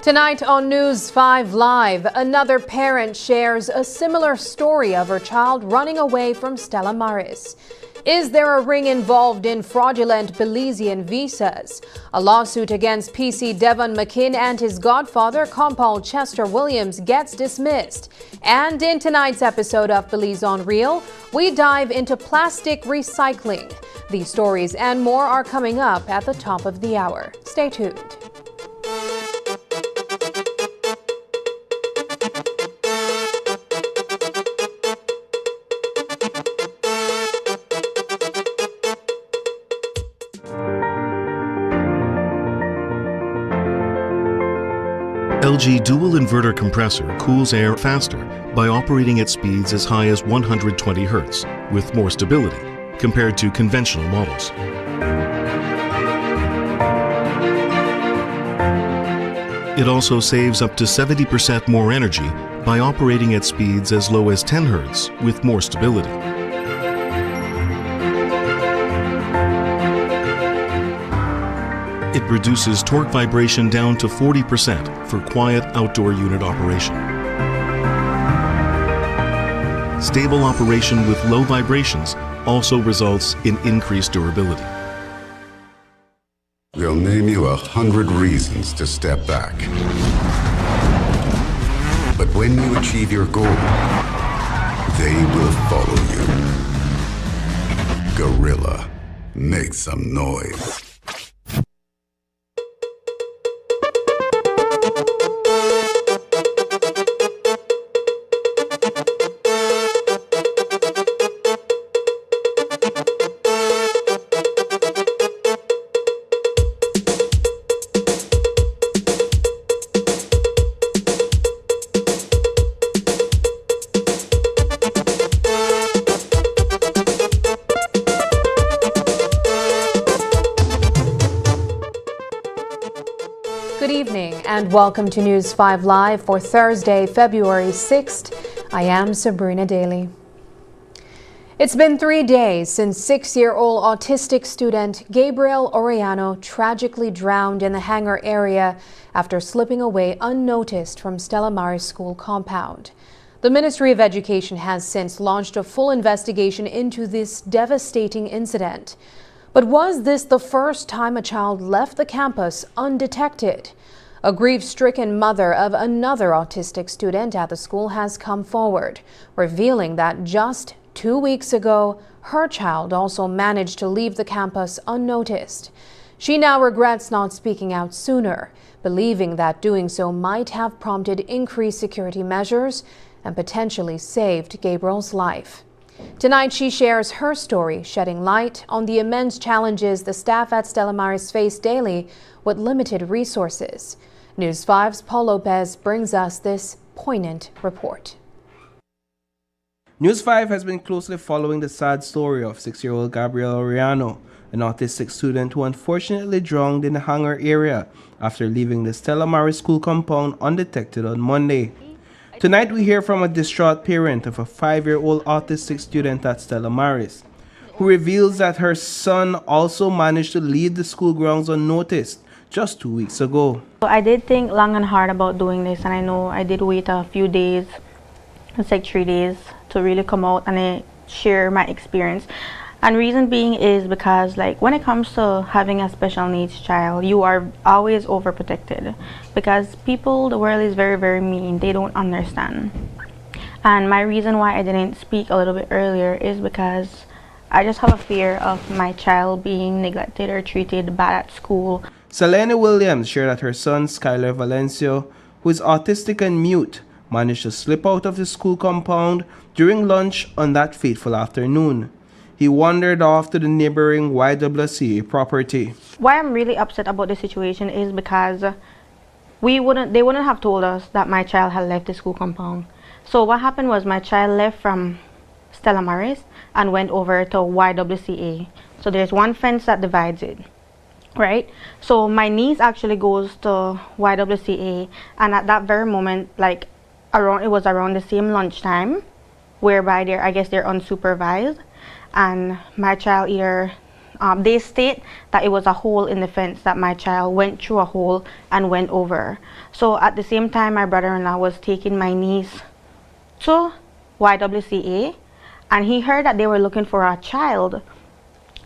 Tonight on News 5 Live, another parent shares a similar story of her child running away from Stella Maris. Is there a ring involved in fraudulent Belizean visas? A lawsuit against PC Devon McKinn and his godfather, Compal Chester Williams, gets dismissed. And in tonight's episode of Belize on Real, we dive into plastic recycling. These stories and more are coming up at the top of the hour. Stay tuned. LG dual inverter compressor cools air faster by operating at speeds as high as 120 Hz with more stability compared to conventional models. It also saves up to 70% more energy by operating at speeds as low as 10 Hz with more stability. It reduces torque vibration down to 40% for quiet outdoor unit operation. Stable operation with low vibrations also results in increased durability. They'll name you 100 reasons to step back. But when you achieve your goal, they will follow you. Gorilla, make some noise. Good evening and welcome to News 5 Live for Thursday, February 6th. I am Sabrina Daly. It's been 3 days since 6-year-old autistic student Gabriel Orellano tragically drowned in the hangar area after slipping away unnoticed from Stella Maris school compound. The Ministry of Education has since launched a full investigation into this devastating incident. But was this the first time a child left the campus undetected? A grief-stricken mother of another autistic student at the school has come forward, revealing that just 2 weeks ago, her child also managed to leave the campus unnoticed. She now regrets not speaking out sooner, believing that doing so might have prompted increased security measures and potentially saved Gabriel's life. Tonight, she shares her story, shedding light on the immense challenges the staff at Stella Maris face daily with limited resources. News 5's Paul Lopez brings us this poignant report. News 5 has been closely following the sad story of 6-year-old Gabriel Orellano, an autistic student who unfortunately drowned in the hangar area after leaving the Stella Maris school compound undetected on Monday. Tonight, we hear from a distraught parent of a 5-year-old autistic student at Stella Maris, who reveals that her son also managed to leave the school grounds unnoticed just 2 weeks ago. I did think long and hard about doing this, and I know I did wait a few days, it's like 3 days, to really come out and share my experience. And reason being is because when it comes to having a special needs child, you are always overprotected because the world is very, very mean. They don't understand. And my reason why I didn't speak a little bit earlier is because I just have a fear of my child being neglected or treated bad at school. Selene Williams shared that her son, Skylar Valencio, who is autistic and mute, managed to slip out of the school compound during lunch on that fateful afternoon. He wandered off to the neighboring YWCA property. Why I'm really upset about the situation is because they wouldn't have told us that my child had left the school compound. So what happened was my child left from Stella Maris and went over to YWCA. So there's one fence that divides it, right? So my niece actually goes to YWCA, and at that very moment, it was around the same lunchtime, whereby I guess they're unsupervised. And my child either they state that it was a hole in the fence, that my child went through a hole and went over. So at the same time, my brother-in-law was taking my niece to YWCA, and he heard that they were looking for a child.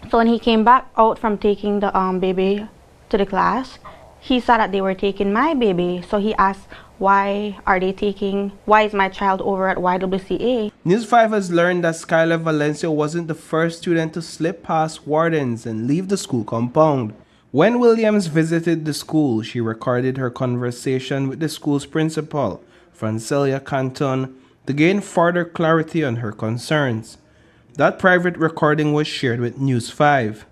So when he came back out from taking the baby to the class, he saw that they were taking my baby. So he asked, why is my child over at YWCA? News 5 has learned that Skylar Valencia wasn't the first student to slip past wardens and leave the school compound. When Williams visited the school, she recorded her conversation with the school's principal, Francelia Canton, to gain further clarity on her concerns. That private recording was shared with News 5.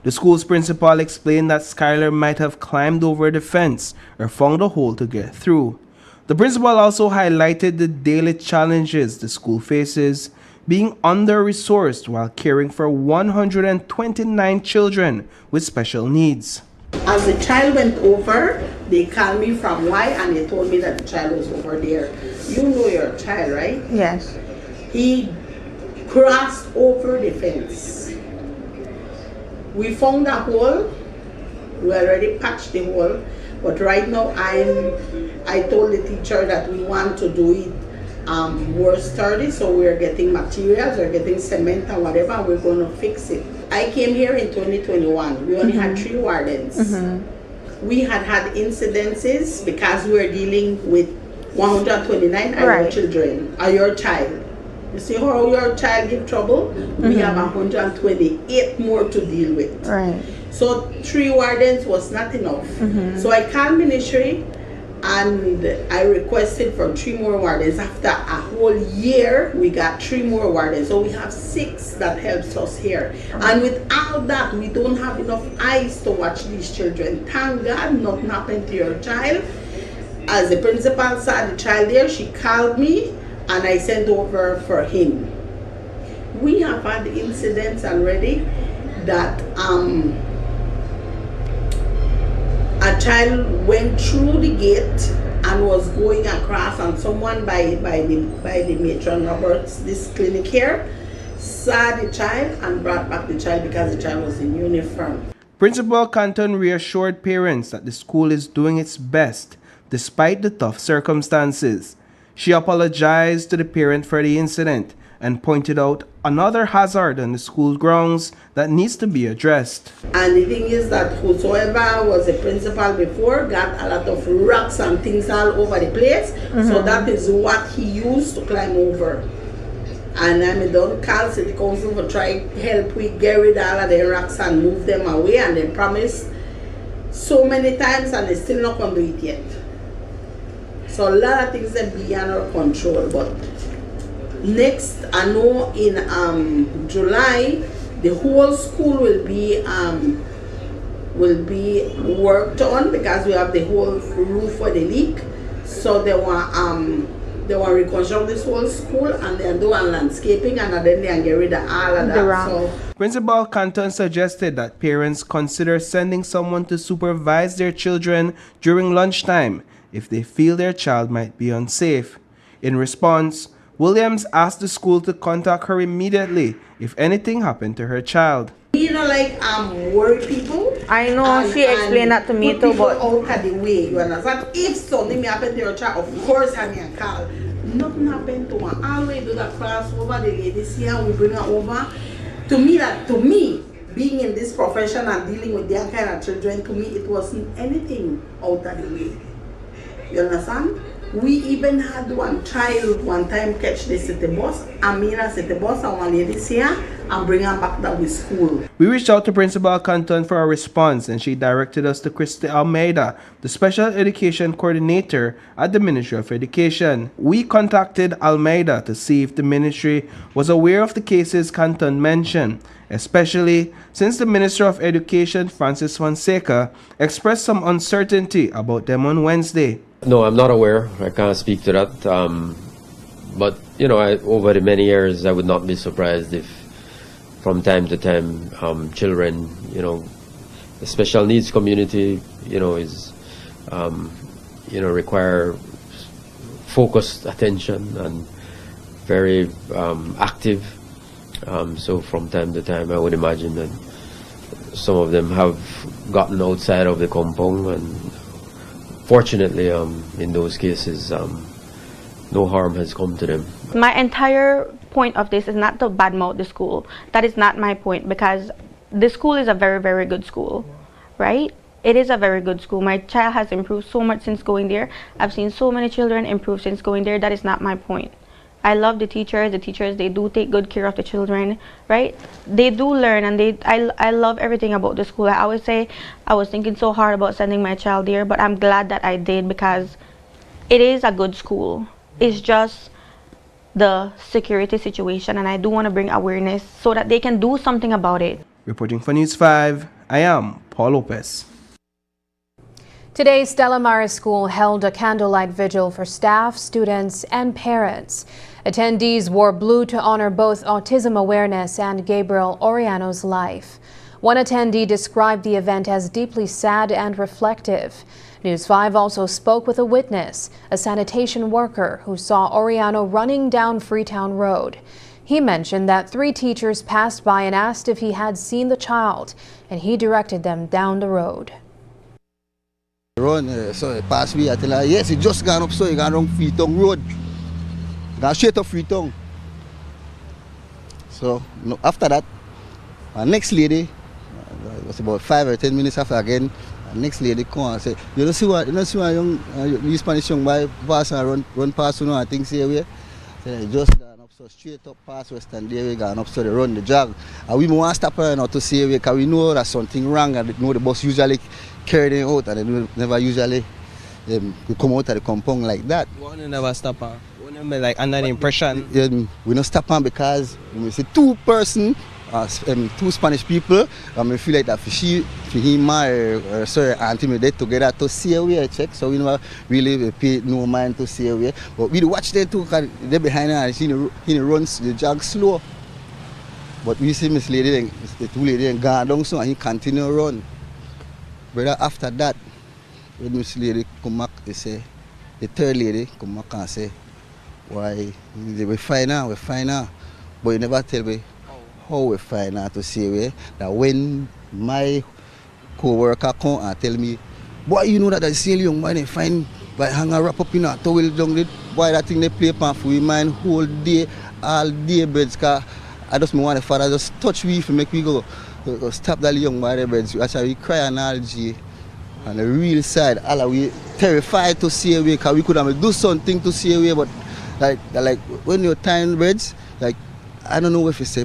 The school's principal explained that Skylar might have climbed over the fence or found a hole to get through. The principal also highlighted the daily challenges the school faces, being under-resourced while caring for 129 children with special needs. As the child went over, they called me from Y and they told me that the child was over there. You know your child, right? Yes. He crossed over the fence. We found a hole. We already patched the hole. But right now, I told the teacher that we want to do it more sturdy, so we're getting materials, we're getting cement and whatever, and we're going to fix it. I came here in 2021. We only had 3 wardens. We had incidences because we were dealing with 129 adult children, or your child. You see how your child give trouble? We have 128 more to deal with. Right. So 3 wardens was not enough. So I called ministry and I requested for 3 more wardens. After a whole year, we got 3 more wardens. So we have 6 that helps us here. And with all that, we don't have enough eyes to watch these children. Thank God nothing happened to your child. As the principal saw the child there, she called me and I sent over for him. We have had incidents already that a child went through the gate and was going across, and someone by the matron Roberts, this clinic here, saw the child and brought back the child because the child was in uniform. Principal Canton reassured parents that the school is doing its best despite the tough circumstances. She apologized to the parent for the incident and pointed out another hazard on the school grounds that needs to be addressed. And the thing is that whosoever was a principal before got a lot of rocks and things all over the place. So that is what he used to climb over. And I don't call City Council for try help we get rid of all of the rocks and move them away, and they promised so many times and they still not going to do it yet. So a lot of things are beyond our control, but next, I know in July, the whole school will be worked on because we have the whole roof for the leak. So they want reconstruct this whole school and they're doing landscaping and then they get rid of all of that. So Principal Canton suggested that parents consider sending someone to supervise their children during lunchtime if they feel their child might be unsafe. In response, Williams asked the school to contact her immediately if anything happened to her child. You know, like worry people. I know, she explained that to me too, but out of the way, you understand? If something happened to your child, of course I can call. Nothing happened to her. Always do that crossover, the ladies here, we bring her over. To me, being in this profession and dealing with their kind of children, to me it wasn't anything out of the way. You understand? We even had one child one time catch the city bus. I mean a city bus and one lady here and bring her back down to school. We reached out to Principal Canton for a response and she directed us to Christy Almeida, the Special Education Coordinator at the Ministry of Education. We contacted Almeida to see if the ministry was aware of the cases Canton mentioned, especially since the Minister of Education, Francis Fonseca, expressed some uncertainty about them on Wednesday. No, I'm not aware. I can't speak to that. But, you know, over the many years, I would not be surprised if from time to time children, you know, the special needs community, you know, is, you know, require focused attention and very active. So from time to time, I would imagine that some of them have gotten outside of the compound, and fortunately, in those cases, no harm has come to them. My entire point of this is not to badmouth the school. That is not my point, because the school is a very, very good school, right? It is a very good school. My child has improved so much since going there. I've seen so many children improve since going there. That is not my point. I love the teachers. The teachers, they do take good care of the children, right? They do learn, and I love everything about the school. I always say I was thinking so hard about sending my child there, but I'm glad that I did, because it is a good school. It's just the security situation, and I do want to bring awareness so that they can do something about it. Reporting for News 5, I am Paul Lopez. Today, Stella Maris School held a candlelight vigil for staff, students, and parents. Attendees wore blue to honor both autism awareness and Gabriel Oriano's life. One attendee described the event as deeply sad and reflective. News 5 also spoke with a witness, a sanitation worker who saw Oriano running down Freetown Road. He mentioned that 3 teachers passed by and asked if he had seen the child, and he directed them down the road. Run, so he passed me. I tell her, yes, he just gone up, so he gone down Freetown Road. Gone straight up Freetown. So after that, our next lady, it was about 5 or 10 minutes after again, our next lady come and say, you don't see what young Spanish young boy pass and run past you know, and things here. So he just gone up, so straight up past Western there, we gone up, so they run the jog. And we want to stop her now to say, because we know that something wrong, and we know the bus usually carry them out, and they never usually come out of the compound like that. Why you never stop her? Why you be like under the impression? We don't stop her because we see 2 Spanish people, and we feel like that for him or sorry, auntie me they together to see away check, so we never really pay no mind to see away. But we watch them too, because they behind her, and he runs the jog slow. But we see Miss Lady, the 2 ladies gone down so, and he continue to run. But after that, when Miss Lady come back, they say, the 3rd lady come back and say, why, we find her. But you never tell me how we find her to say that when my co-worker come and tell me, boy, you know that the same young man they find by hang a wrap up in a towel down there, boy, that thing they play pan for we mind whole day, all day beds, because I just want the father just touch me if make me go stop that young man the beds. Actually, we cry an allergy. On the real side, all of we terrified to see away, because we could have do something to see away, but like when you're tying beds, like I don't know what to say.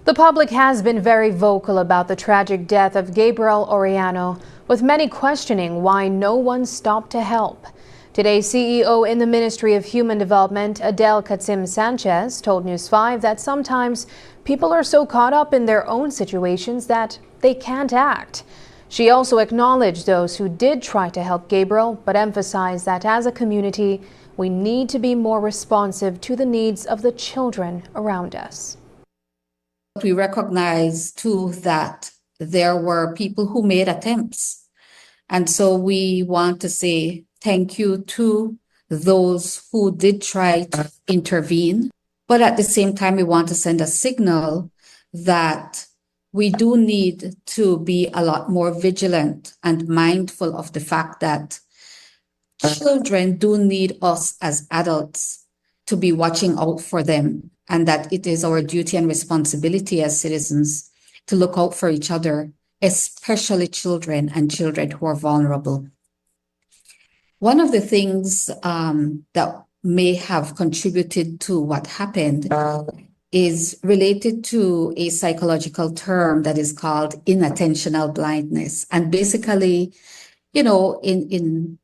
The public has been very vocal about the tragic death of Gabriel Oriano, with many questioning why no one stopped to help. Today, CEO in the Ministry of Human Development, Adele Katsim-Sanchez, told News 5 that sometimes people are so caught up in their own situations that they can't act. She also acknowledged those who did try to help Gabriel, but emphasized that as a community, we need to be more responsive to the needs of the children around us. We recognize too that there were people who made attempts. And so we want to say thank you to those who did try to intervene. But at the same time, we want to send a signal that we do need to be a lot more vigilant and mindful of the fact that children do need us as adults to be watching out for them, and that it is our duty and responsibility as citizens to look out for each other, especially children and children who are vulnerable. One of the things that may have contributed to what happened is related to a psychological term that is called inattentional blindness. And basically, you know, in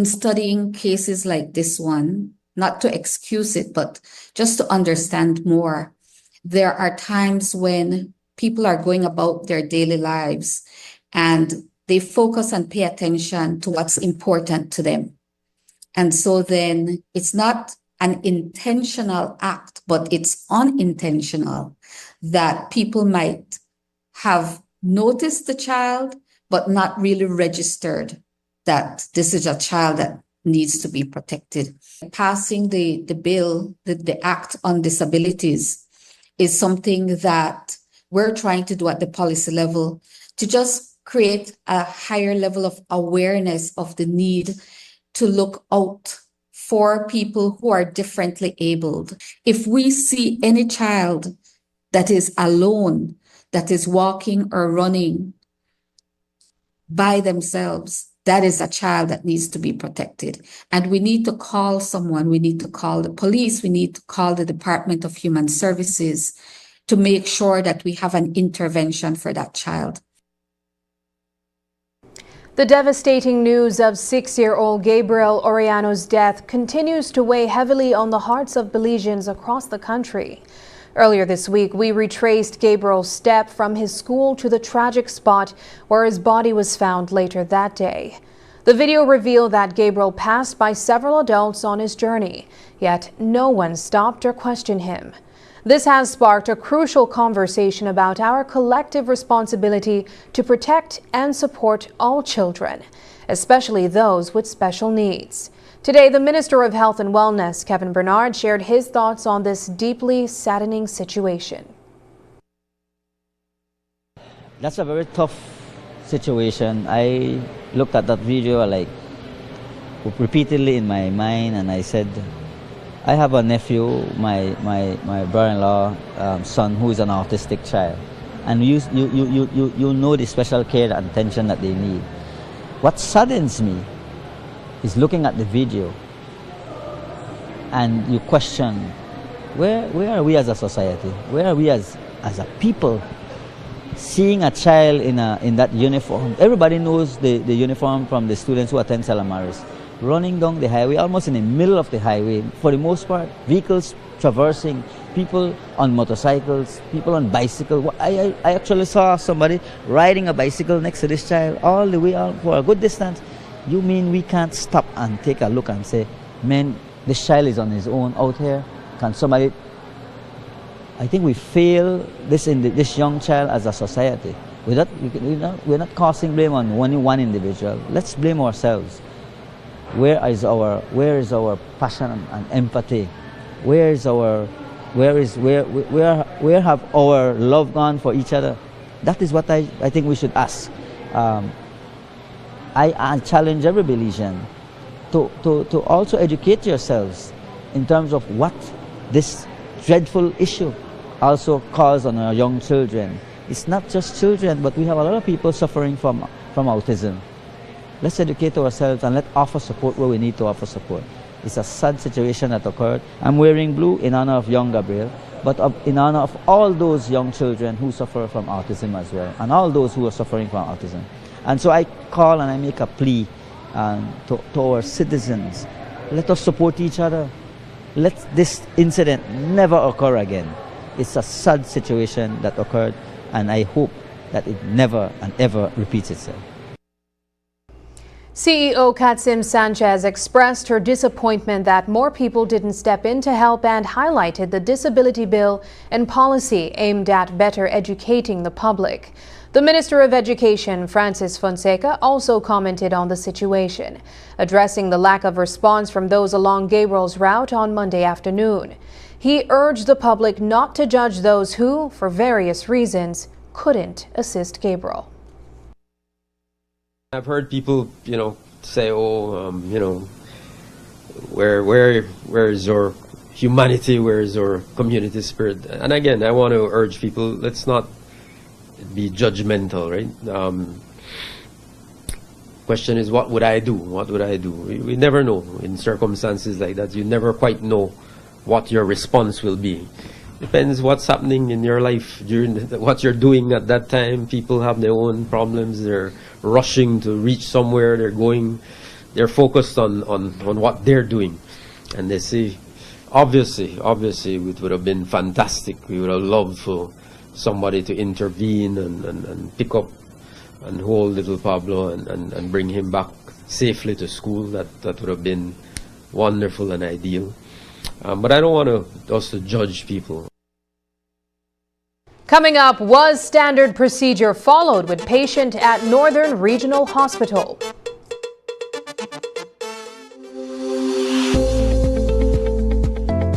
studying cases like this one, not to excuse it, but just to understand more, there are times when people are going about their daily lives and they focus and pay attention to what's important to them. And so then it's not an intentional act, but it's unintentional that people might have noticed the child, but not really registered that this is a child that needs to be protected. Passing the bill, the Act on Disabilities, is something that we're trying to do at the policy level to just create a higher level of awareness of the need to look out for people who are differently abled. If we see any child that is alone, that is walking or running by themselves, that is a child that needs to be protected. And we need to call someone. We need to call the police. We need to call the Department of Human Services to make sure that we have an intervention for that child. The devastating news of 6-year-old Gabriel Oriano's death continues to weigh heavily on the hearts of Belizeans across the country. Earlier this week, we retraced Gabriel's step from his school to the tragic spot where his body was found later that day. The video revealed that Gabriel passed by several adults on his journey, yet no one stopped or questioned him. This has sparked a crucial conversation about our collective responsibility to protect and support all children, especially those with special needs. Today, the Minister of Health and Wellness, Kevin Bernard, shared his thoughts on this deeply saddening situation. That's a very tough situation. I looked at that video repeatedly in my mind, and I said, I have a nephew, my brother-in-law, son, who is an autistic child, and you know the special care and attention that they need. What saddens me is looking at the video, and you question, where are we as a society? Where are we as a people? Seeing a child in that uniform, everybody knows the uniform from the students who attend Stella Maris, running down the highway, almost in the middle of the highway, for the most part, vehicles traversing, people on motorcycles, people on bicycles. I actually saw somebody riding a bicycle next to this child all the way out for a good distance. You mean we can't stop and take a look and say, man, this child is on his own out here? Can somebody... I think we fail this young child as a society. We're not casting blame on only one individual. Let's blame ourselves. Where is our passion and empathy? Where have our love gone for each other? That is what I think we should ask. I challenge every Belizean to also educate yourselves in terms of what this dreadful issue also caused on our young children. It's not just children, but we have a lot of people suffering from autism. Let's educate ourselves and let's offer support where we need to offer support. It's a sad situation that occurred. I'm wearing blue in honor of young Gabriel, but in honor of all those young children who suffer from autism as well, and all those who are suffering from autism. And so I call and I make a plea to our citizens. Let us support each other. Let this incident never occur again. It's a sad situation that occurred, and I hope that it never and ever repeats itself. CEO Katsim Sanchez expressed her disappointment that more people didn't step in to help and highlighted the disability bill and policy aimed at better educating the public. The Minister of Education, Francis Fonseca, also commented on the situation, addressing the lack of response from those along Gabriel's route on Monday afternoon. He urged the public not to judge those who, for various reasons, couldn't assist Gabriel. I've heard people, say, where is your humanity? Where is your community spirit? And again, I want to urge people, let's not be judgmental, right? Question is, what would I do? What would I do? We never know. In circumstances like that, you never quite know what your response will be. Depends what's happening in your life during what you're doing at that time. People have their own problems. They're rushing to reach somewhere. They're focused on what they're doing. And they say, obviously, it would have been fantastic. We would have loved for somebody to intervene and pick up and hold little Pablo and bring him back safely to school. That would have been wonderful and ideal. But I don't want us to judge people. Coming up, was standard procedure followed with patient at Northern Regional Hospital?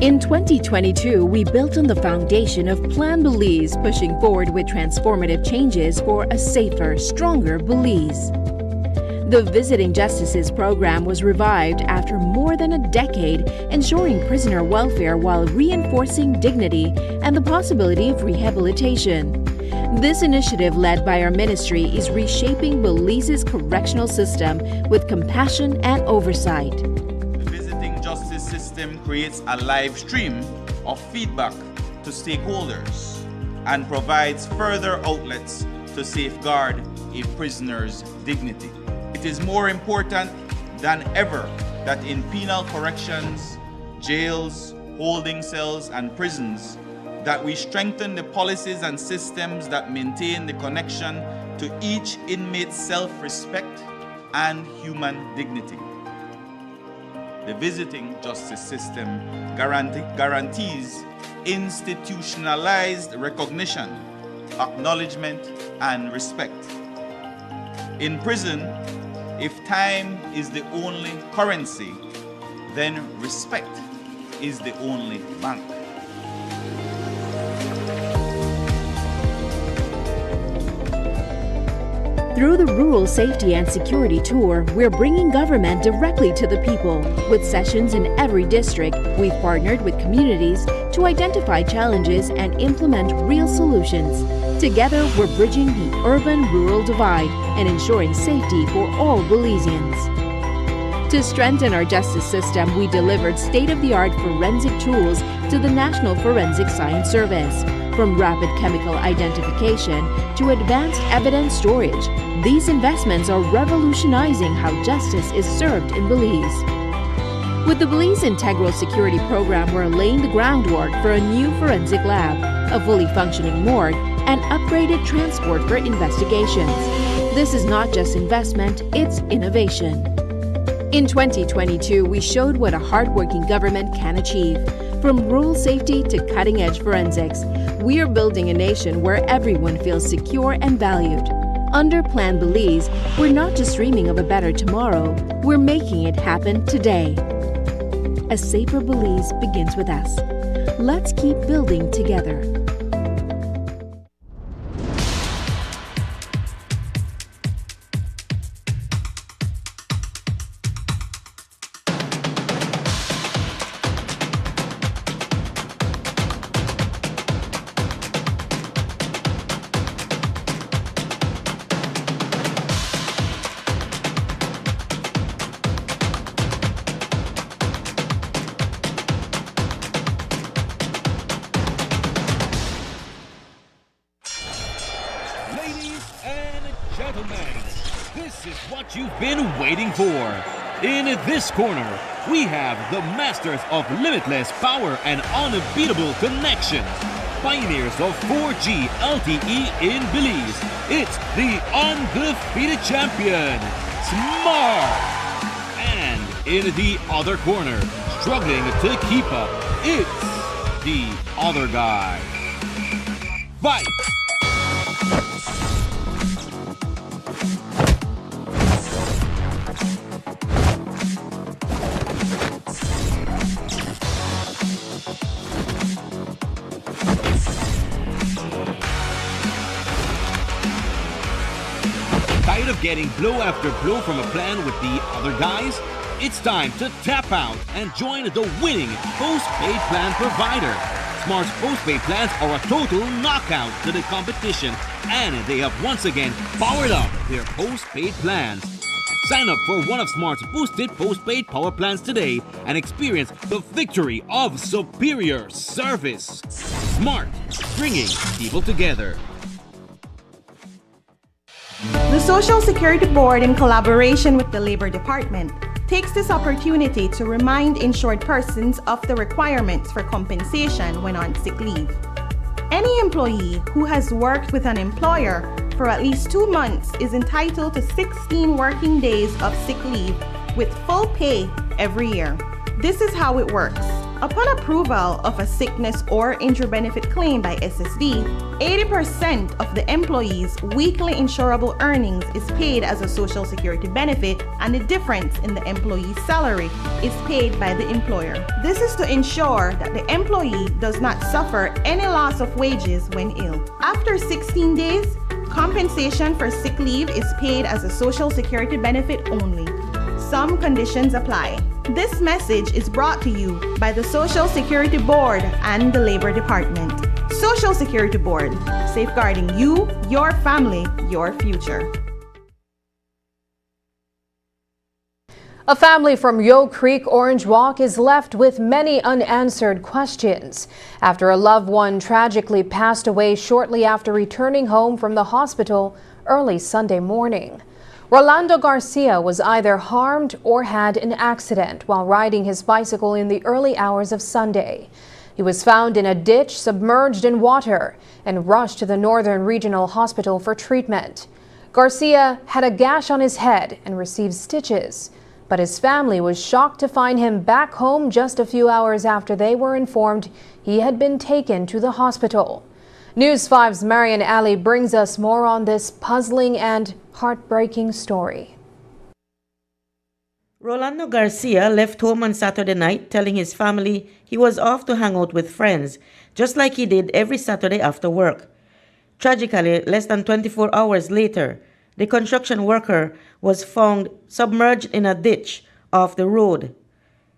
In 2022, we built on the foundation of Plan Belize, pushing forward with transformative changes for a safer, stronger Belize. The Visiting Justices program was revived after more than a decade, ensuring prisoner welfare while reinforcing dignity and the possibility of rehabilitation. This initiative, led by our ministry, is reshaping Belize's correctional system with compassion and oversight. The Visiting Justice system creates a live stream of feedback to stakeholders and provides further outlets to safeguard a prisoner's dignity. It is more important than ever that in penal corrections, jails, holding cells, and prisons, that we strengthen the policies and systems that maintain the connection to each inmate's self-respect and human dignity. The Visiting Justice system guarantees institutionalized recognition, acknowledgement, and respect. In prison, if time is the only currency, then respect is the only bank. Through the Rural Safety and Security Tour, we're bringing government directly to the people. With sessions in every district, we've partnered with communities to identify challenges and implement real solutions. Together, we're bridging the urban-rural divide and ensuring safety for all Belizeans. To strengthen our justice system, we delivered state-of-the-art forensic tools to the National Forensic Science Service. From rapid chemical identification to advanced evidence storage, these investments are revolutionizing how justice is served in Belize. With the Belize Integral Security Program, we're laying the groundwork for a new forensic lab, a fully functioning morgue, and upgraded transport for investigations. This is not just investment, it's innovation. In 2022, we showed what a hardworking government can achieve. From rural safety to cutting-edge forensics, we are building a nation where everyone feels secure and valued. Under Plan Belize, we're not just dreaming of a better tomorrow, we're making it happen today. A safer Belize begins with us. Let's keep building together. This is what you've been waiting for. In this corner, we have the masters of limitless power and unbeatable connections. Pioneers of 4G LTE in Belize. It's the undefeated champion, Smart. And in the other corner, struggling to keep up, it's the other guy. Fight! Tired of getting blow after blow from a plan with the other guys? It's time to tap out and join the winning postpaid plan provider. Smart's postpaid plans are a total knockout to the competition, and they have once again powered up their postpaid plans. Sign up for one of Smart's boosted postpaid power plans today and experience the victory of superior service. Smart, bringing people together. The Social Security Board, in collaboration with the Labor Department, takes this opportunity to remind insured persons of the requirements for compensation when on sick leave. Any employee who has worked with an employer for at least 2 months is entitled to 16 working days of sick leave with full pay every year. This is how it works. Upon approval of a sickness or injury benefit claim by SSD, 80% of the employee's weekly insurable earnings is paid as a Social Security benefit, and the difference in the employee's salary is paid by the employer. This is to ensure that the employee does not suffer any loss of wages when ill. After 16 days, compensation for sick leave is paid as a Social Security benefit only. Some conditions apply. This message is brought to you by the Social Security Board and the Labor Department. Social Security Board, safeguarding you, your family, your future. A family from Yo Creek, Orange Walk is left with many unanswered questions after a loved one tragically passed away shortly after returning home from the hospital early Sunday morning. Rolando Garcia was either harmed or had an accident while riding his bicycle in the early hours of Sunday. He was found in a ditch submerged in water and rushed to the Northern Regional Hospital for treatment. Garcia had a gash on his head and received stitches, but his family was shocked to find him back home just a few hours after they were informed he had been taken to the hospital. News 5's Marian Ali brings us more on this puzzling and heartbreaking story. Rolando Garcia left home on Saturday night telling his family he was off to hang out with friends, just like he did every Saturday after work. Tragically, less than 24 hours later, the construction worker was found submerged in a ditch off the road.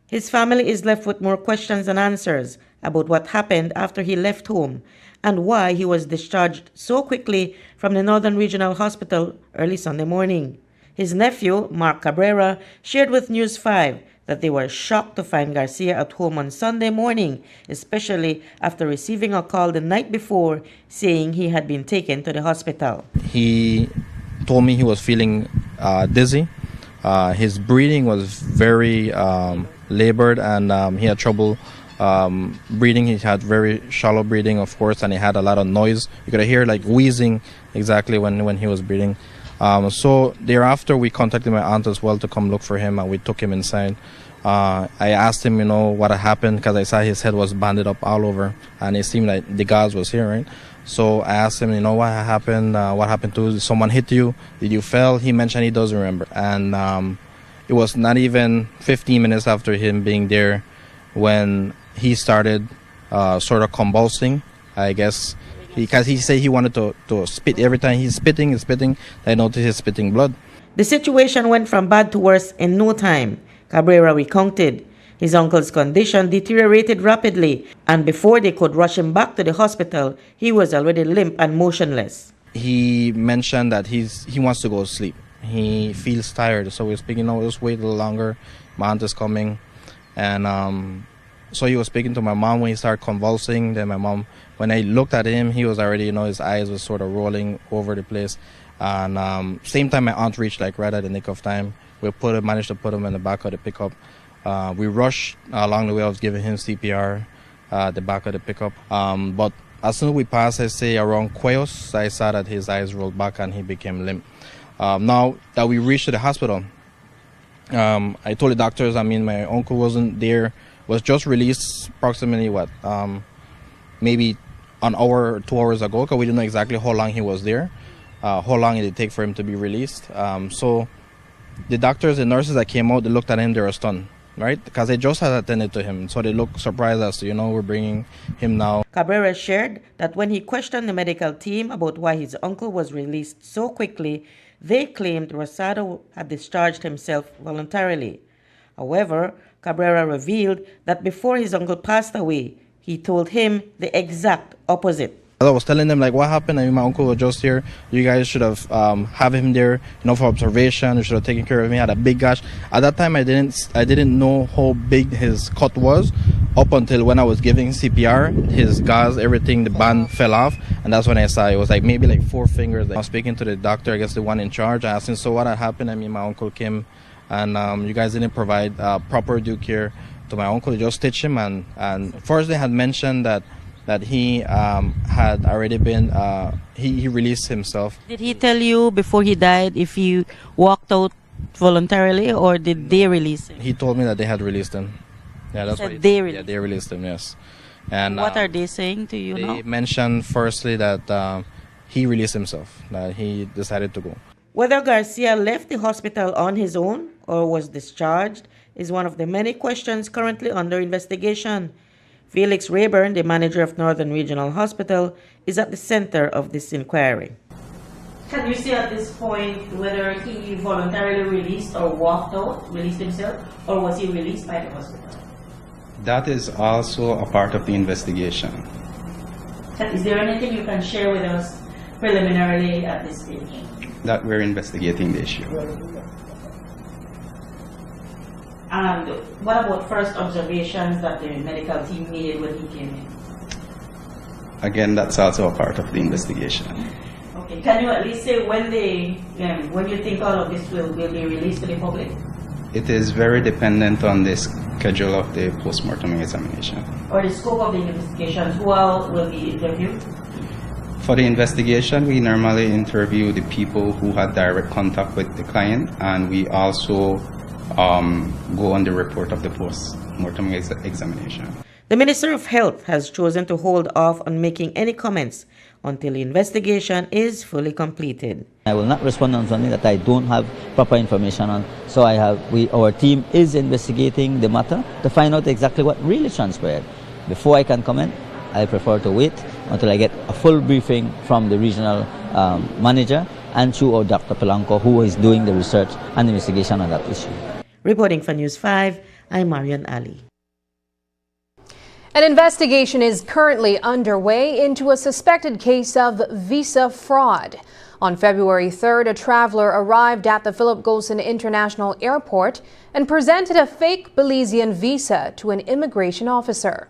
His family is left with more questions than answers about what happened after he left home and why he was discharged so quickly from the Northern Regional Hospital early Sunday morning. His nephew, Mark Cabrera, shared with News 5 that they were shocked to find Garcia at home on Sunday morning, especially after receiving a call the night before saying he had been taken to the hospital. He told me he was feeling dizzy. His breathing was very labored, and he had trouble breathing. He had very shallow breathing, of course, and he had a lot of noise. You could hear like wheezing exactly when he was breathing. So thereafter, we contacted my aunt as well to come look for him, and we took him inside. I asked him, what had happened, because I saw his head was banded up all over, and it seemed like the gas was here, right? So I asked him, what happened? What happened to you? Did someone hit you? Did you fall? He mentioned he doesn't remember. And it was not even 15 minutes after him being there when he started sort of convulsing, I guess, because he said he wanted to spit. Every time he's spitting, I noticed he's spitting blood. The situation went from bad to worse in no time, Cabrera recounted. His uncle's condition deteriorated rapidly, and before they could rush him back to the hospital, he was already limp and motionless. He mentioned that he wants to go to sleep. He feels tired, so we're speaking, just wait a little longer. My aunt is coming. And so he was speaking to my mom when he started convulsing. Then my mom, when I looked at him, he was already, his eyes was sort of rolling over the place. And same time, my aunt reached like right at the nick of time. We managed to put him in the back of the pickup. We rushed along the way. I was giving him CPR at the back of the pickup. But as soon as we passed, I say around Cuellos, I saw that his eyes rolled back and he became limp. Now that we reached the hospital, I told the doctors, my uncle wasn't there, was just released approximately maybe an hour or 2 hours ago, because we didn't know exactly how long he was there, how long it would take for him to be released. So the doctors, the nurses that came out, they looked at him, they were stunned, right? Because they just had attended to him. So they looked surprised as to, we're bringing him now. Cabrera shared that when he questioned the medical team about why his uncle was released so quickly, they claimed Rosado had discharged himself voluntarily. However, Cabrera revealed that before his uncle passed away, he told him the exact opposite. I was telling them, what happened? My uncle was just here. You guys should have him there, for observation. You should have taken care of him. He had a big gash. At that time, I didn't know how big his cut was, up until when I was giving CPR. His gauze, everything, the band fell off, and that's when I saw it was maybe 4 fingers. I was speaking to the doctor, I guess the one in charge. I asked him, so what had happened? My uncle came, and you guys didn't provide proper due care to my uncle. They just stitched him, and first they had mentioned that he had already been, he released himself. Did he tell you before he died if he walked out voluntarily, or did they release him? He told me that they had released him. Yeah, that's Said what they yeah, released. they released him. Yes. And What are they saying to you they now? mentioned firstly that he released himself, that he decided to go. Whether Garcia left the hospital on his own or was discharged is one of the many questions currently under investigation. Felix Rayburn, the manager of Northern Regional Hospital, is at the center of this inquiry. Can you say at this point whether he voluntarily released or walked out, released himself, or was he released by the hospital? That is also a part of the investigation. Is there anything you can share with us preliminarily at this stage? That we're investigating the issue. And what about first observations that the medical team made when he came in? Again, that's also a part of the investigation. Okay. Can you at least say when you think all of this will be released to the public? It is very dependent on the schedule of the post-mortem examination. Or the scope of the investigation, who all will be interviewed? For the investigation, we normally interview the people who had direct contact with the client, and we also go on the report of the post-mortem examination. The Minister of Health has chosen to hold off on making any comments until the investigation is fully completed. I will not respond on something that I don't have proper information on. So our team is investigating the matter to find out exactly what really transpired. Before I can comment, I prefer to wait until I get a full briefing from the regional manager and through our Dr. Polanco, who is doing the research and investigation on that issue. Reporting for News 5, I'm Marian Ali. An investigation is currently underway into a suspected case of visa fraud. On February 3rd, a traveler arrived at the Philip Golson International Airport and presented a fake Belizean visa to an immigration officer.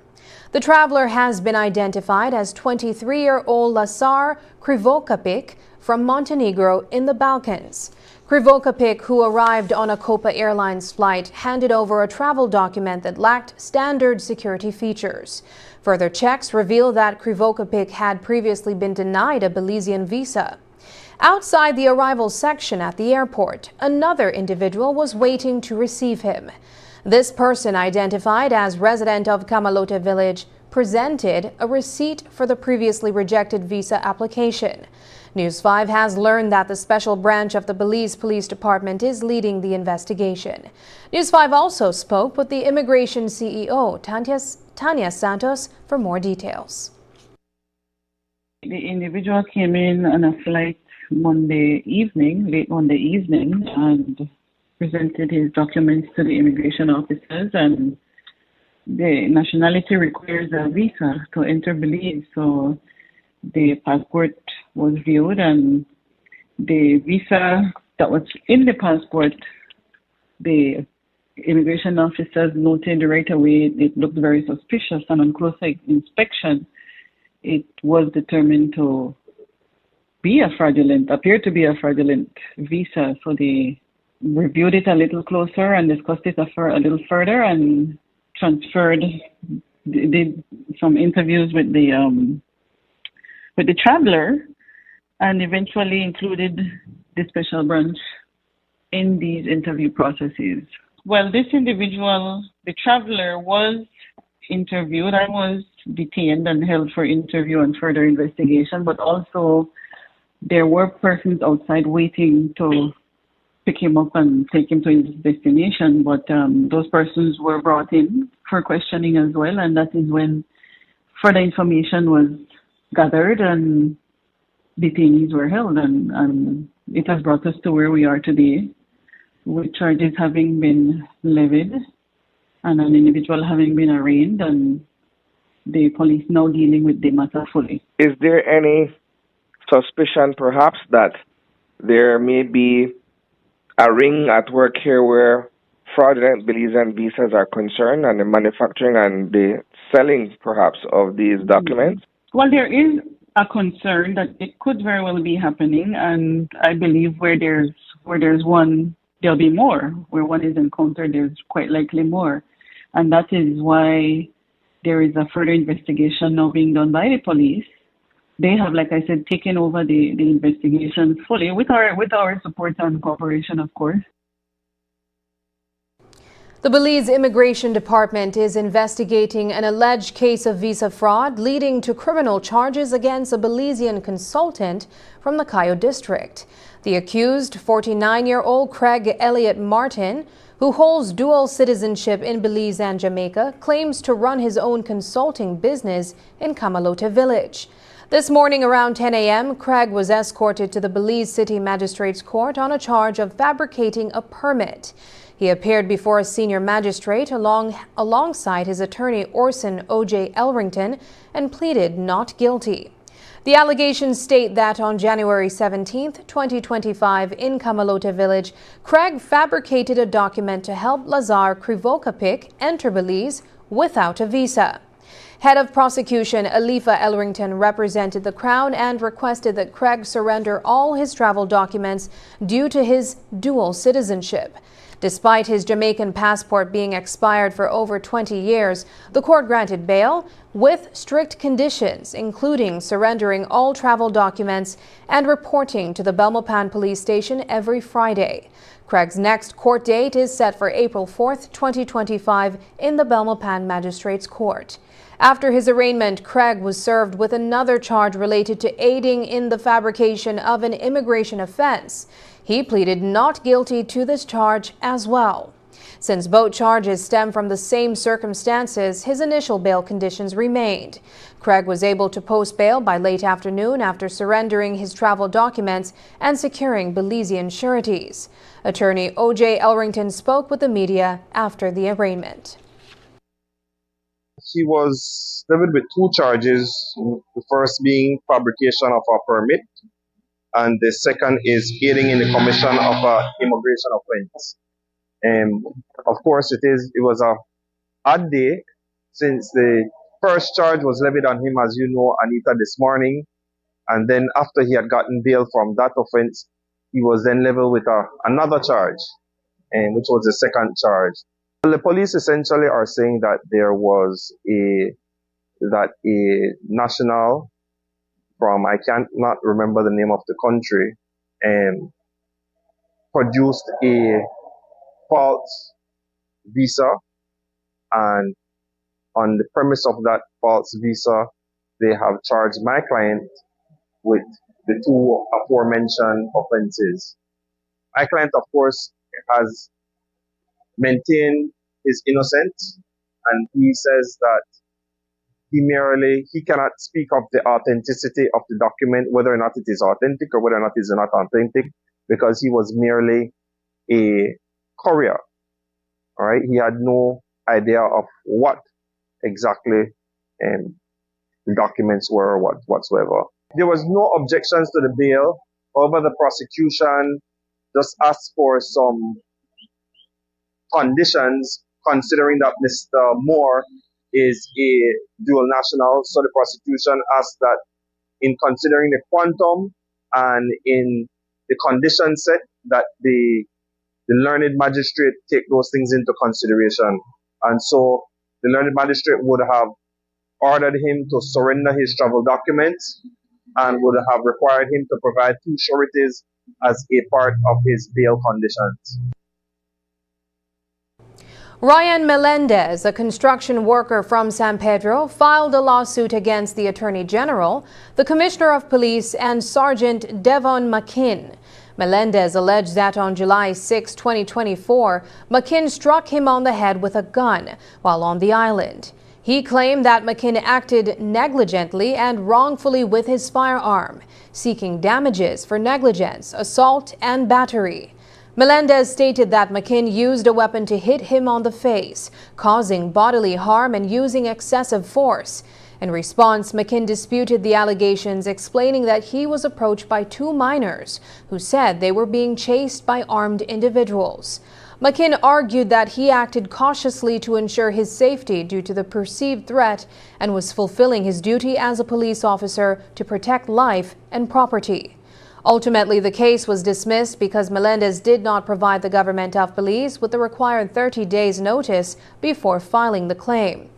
The traveler has been identified as 23-year-old Lazar Krivokapic from Montenegro in the Balkans. Krivokapic, who arrived on a Copa Airlines flight, handed over a travel document that lacked standard security features. Further checks reveal that Krivokapic had previously been denied a Belizean visa. Outside the arrival section at the airport, another individual was waiting to receive him. This person, identified as resident of Camalote village, presented a receipt for the previously rejected visa application. News 5 has learned that the special branch of the Belize Police Department is leading the investigation. News 5 also spoke with the immigration CEO, Tanya Santos, for more details. The individual came in on a flight late Monday evening, and presented his documents to the immigration officers, and the nationality requires a visa to enter Belize, so the passport was viewed, and the visa that was in the passport, the immigration officers noted right away it looked very suspicious, and on closer inspection, it was determined to appeared to be a fraudulent visa. So they reviewed it a little closer and discussed it a little further, and did some interviews with the traveler, and eventually included the special branch in these interview processes. Well, this individual, the traveler, was interviewed and was detained and held for interview and further investigation, but also there were persons outside waiting to pick him up and take him to his destination, but those persons were brought in for questioning as well, and that is when further information was gathered and detainees were held, and it has brought us to where we are today, with charges having been levied and an individual having been arraigned, and the police now dealing with the matter fully. Is there any suspicion perhaps that there may be a ring at work here where fraudulent Belizean visas are concerned, and the manufacturing and the selling perhaps of these documents? Well, there is a concern that it could very well be happening, and I believe where there's one, there'll be more. Where one is encountered, there's quite likely more. And that is why there is a further investigation now being done by the police. They have, like I said, taken over the investigation fully with our support and cooperation, of course. The Belize Immigration Department is investigating an alleged case of visa fraud leading to criminal charges against a Belizean consultant from the Cayo district. The accused, 49-year-old Craig Elliott Martin, who holds dual citizenship in Belize and Jamaica, claims to run his own consulting business in Camalota Village. This morning around 10 a.m., Craig was escorted to the Belize City Magistrates Court on a charge of fabricating a permit. He appeared before a senior magistrate alongside his attorney Orson O.J. Elrington and pleaded not guilty. The allegations state that on January 17, 2025, in Camalota Village, Craig fabricated a document to help Lazar Krivokapic enter Belize without a visa. Head of prosecution Alifa Elrington represented the Crown and requested that Craig surrender all his travel documents due to his dual citizenship. Despite his Jamaican passport being expired for over 20 years, the court granted bail with strict conditions, including surrendering all travel documents and reporting to the Belmopan police station every Friday. Craig's next court date is set for April 4, 2025 in the Belmopan Magistrates Court. After his arraignment, Craig was served with another charge related to aiding in the fabrication of an immigration offense. He pleaded not guilty to this charge as well. Since both charges stem from the same circumstances, his initial bail conditions remained. Craig was able to post bail by late afternoon after surrendering his travel documents and securing Belizean sureties. Attorney O.J. Elrington spoke with the media after the arraignment. He was delivered with two charges, the first being fabrication of a permit, and the second is aiding in the commission of an immigration offense. Of course, it was a odd day since the first charge was levied on him, as you know, Anita, this morning, and then after he had gotten bail from that offense, he was then leveled with another charge, which was the second charge. The police essentially are saying that there was a national from, I can't not remember the name of the country, produced a false visa, and on the premise of that false visa, they have charged my client with the two aforementioned offenses. My client, of course, has maintained his innocence, and he says that he cannot speak of the authenticity of the document, whether or not it is authentic or whether or not it is not authentic, because he was merely a courier. All right, he had no idea of what exactly the documents were or whatsoever. There was no objections to the bail. However, the prosecution just asked for some conditions, considering that Mr. Moore is a dual national. So the prosecution asked that in considering the quantum and in the condition set, that the learned magistrate take those things into consideration. And so the learned magistrate would have ordered him to surrender his travel documents and would have required him to provide two sureties as a part of his bail conditions. Ryan Melendez, a construction worker from San Pedro, filed a lawsuit against the Attorney General, the Commissioner of Police, and Sergeant Devon McKinn. Melendez alleged that on July 6, 2024, McKinn struck him on the head with a gun while on the island. He claimed that McKinn acted negligently and wrongfully with his firearm, seeking damages for negligence, assault, and battery. Melendez stated that McKinn used a weapon to hit him on the face, causing bodily harm and using excessive force. In response, McKinn disputed the allegations, explaining that he was approached by two minors who said they were being chased by armed individuals. McKinn argued that he acted cautiously to ensure his safety due to the perceived threat and was fulfilling his duty as a police officer to protect life and property. Ultimately, the case was dismissed because Melendez did not provide the government of Belize with the required 30 days notice before filing the claim.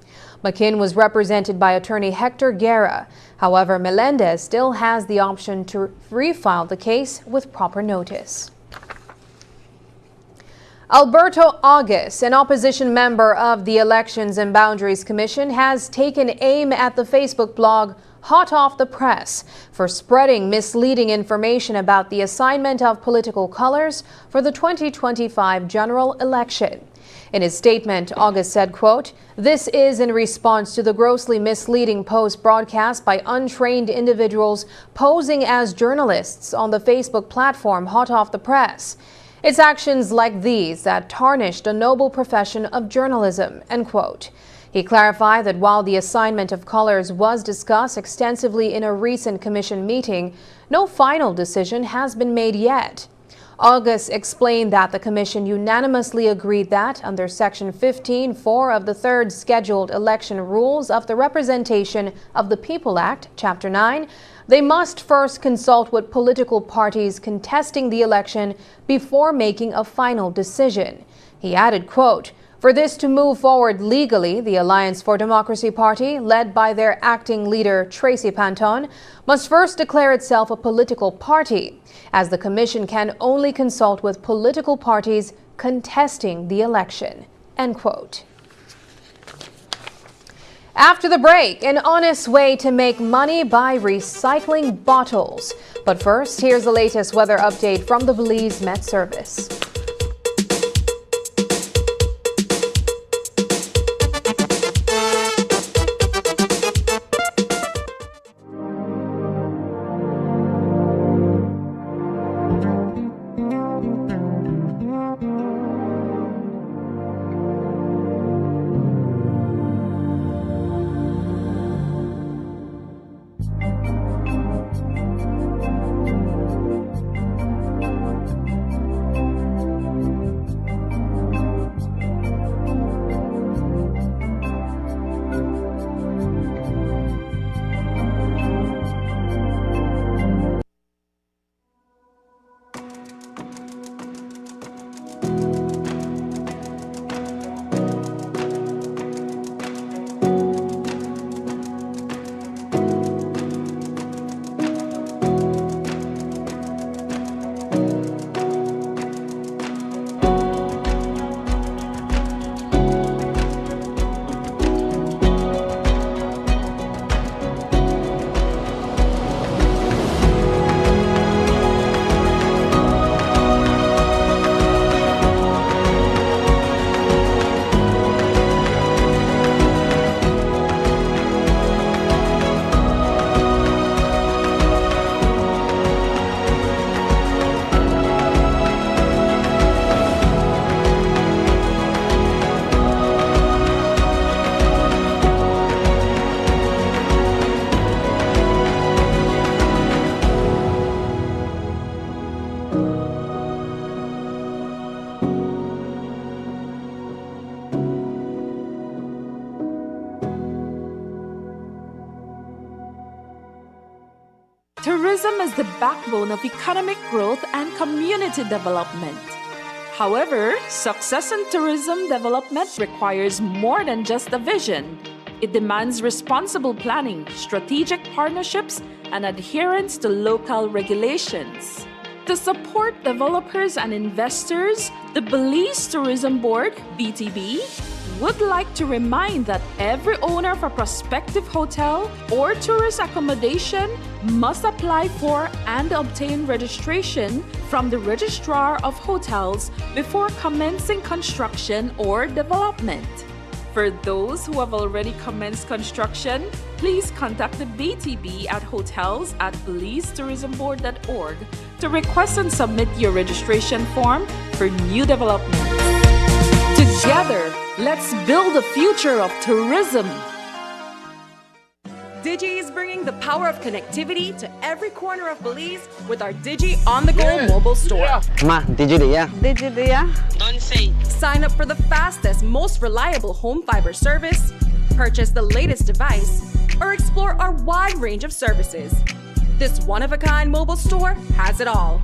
McKinn was represented by attorney Hector Guerra. However, Melendez still has the option to refile the case with proper notice. Alberto August, an opposition member of the Elections and Boundaries Commission, has taken aim at the Facebook blog Hot Off the Press for spreading misleading information about the assignment of political colors for the 2025 general election. In his statement, August said, quote, "This is in response to the grossly misleading post broadcast by untrained individuals posing as journalists on the Facebook platform Hot Off the Press. It's actions like these that tarnished a noble profession of journalism," end quote. He clarified that while the assignment of colors was discussed extensively in a recent commission meeting, no final decision has been made yet. August explained that the commission unanimously agreed that under Section 15(4) of the third scheduled election rules of the Representation of the People Act, Chapter 9, they must first consult with political parties contesting the election before making a final decision. He added, quote, "For this to move forward legally, the Alliance for Democracy Party, led by their acting leader Tracy Panton, must first declare itself a political party, as the commission can only consult with political parties contesting the election," end quote. After the break, an honest way to make money by recycling bottles. But first, here's the latest weather update from the Belize Met Service. Tourism is the backbone of economic growth and community development. However, success in tourism development requires more than just a vision. It demands responsible planning, strategic partnerships, and adherence to local regulations. To support developers and investors, the Belize Tourism Board, BTB, would like to remind that every owner of a prospective hotel or tourist accommodation must apply for and obtain registration from the Registrar of Hotels before commencing construction or development. For those who have already commenced construction, please contact the BTB at hotels@belizetourismboard.org to request and submit your registration form for new developments. Together, let's build the future of tourism. Digi is bringing the power of connectivity to every corner of Belize with our Digi on-the-go mobile store. Ma, Digi dia. Digi dia. Don't say. Sign up for the fastest, most reliable home fiber service, purchase the latest device, or explore our wide range of services. This one-of-a-kind mobile store has it all.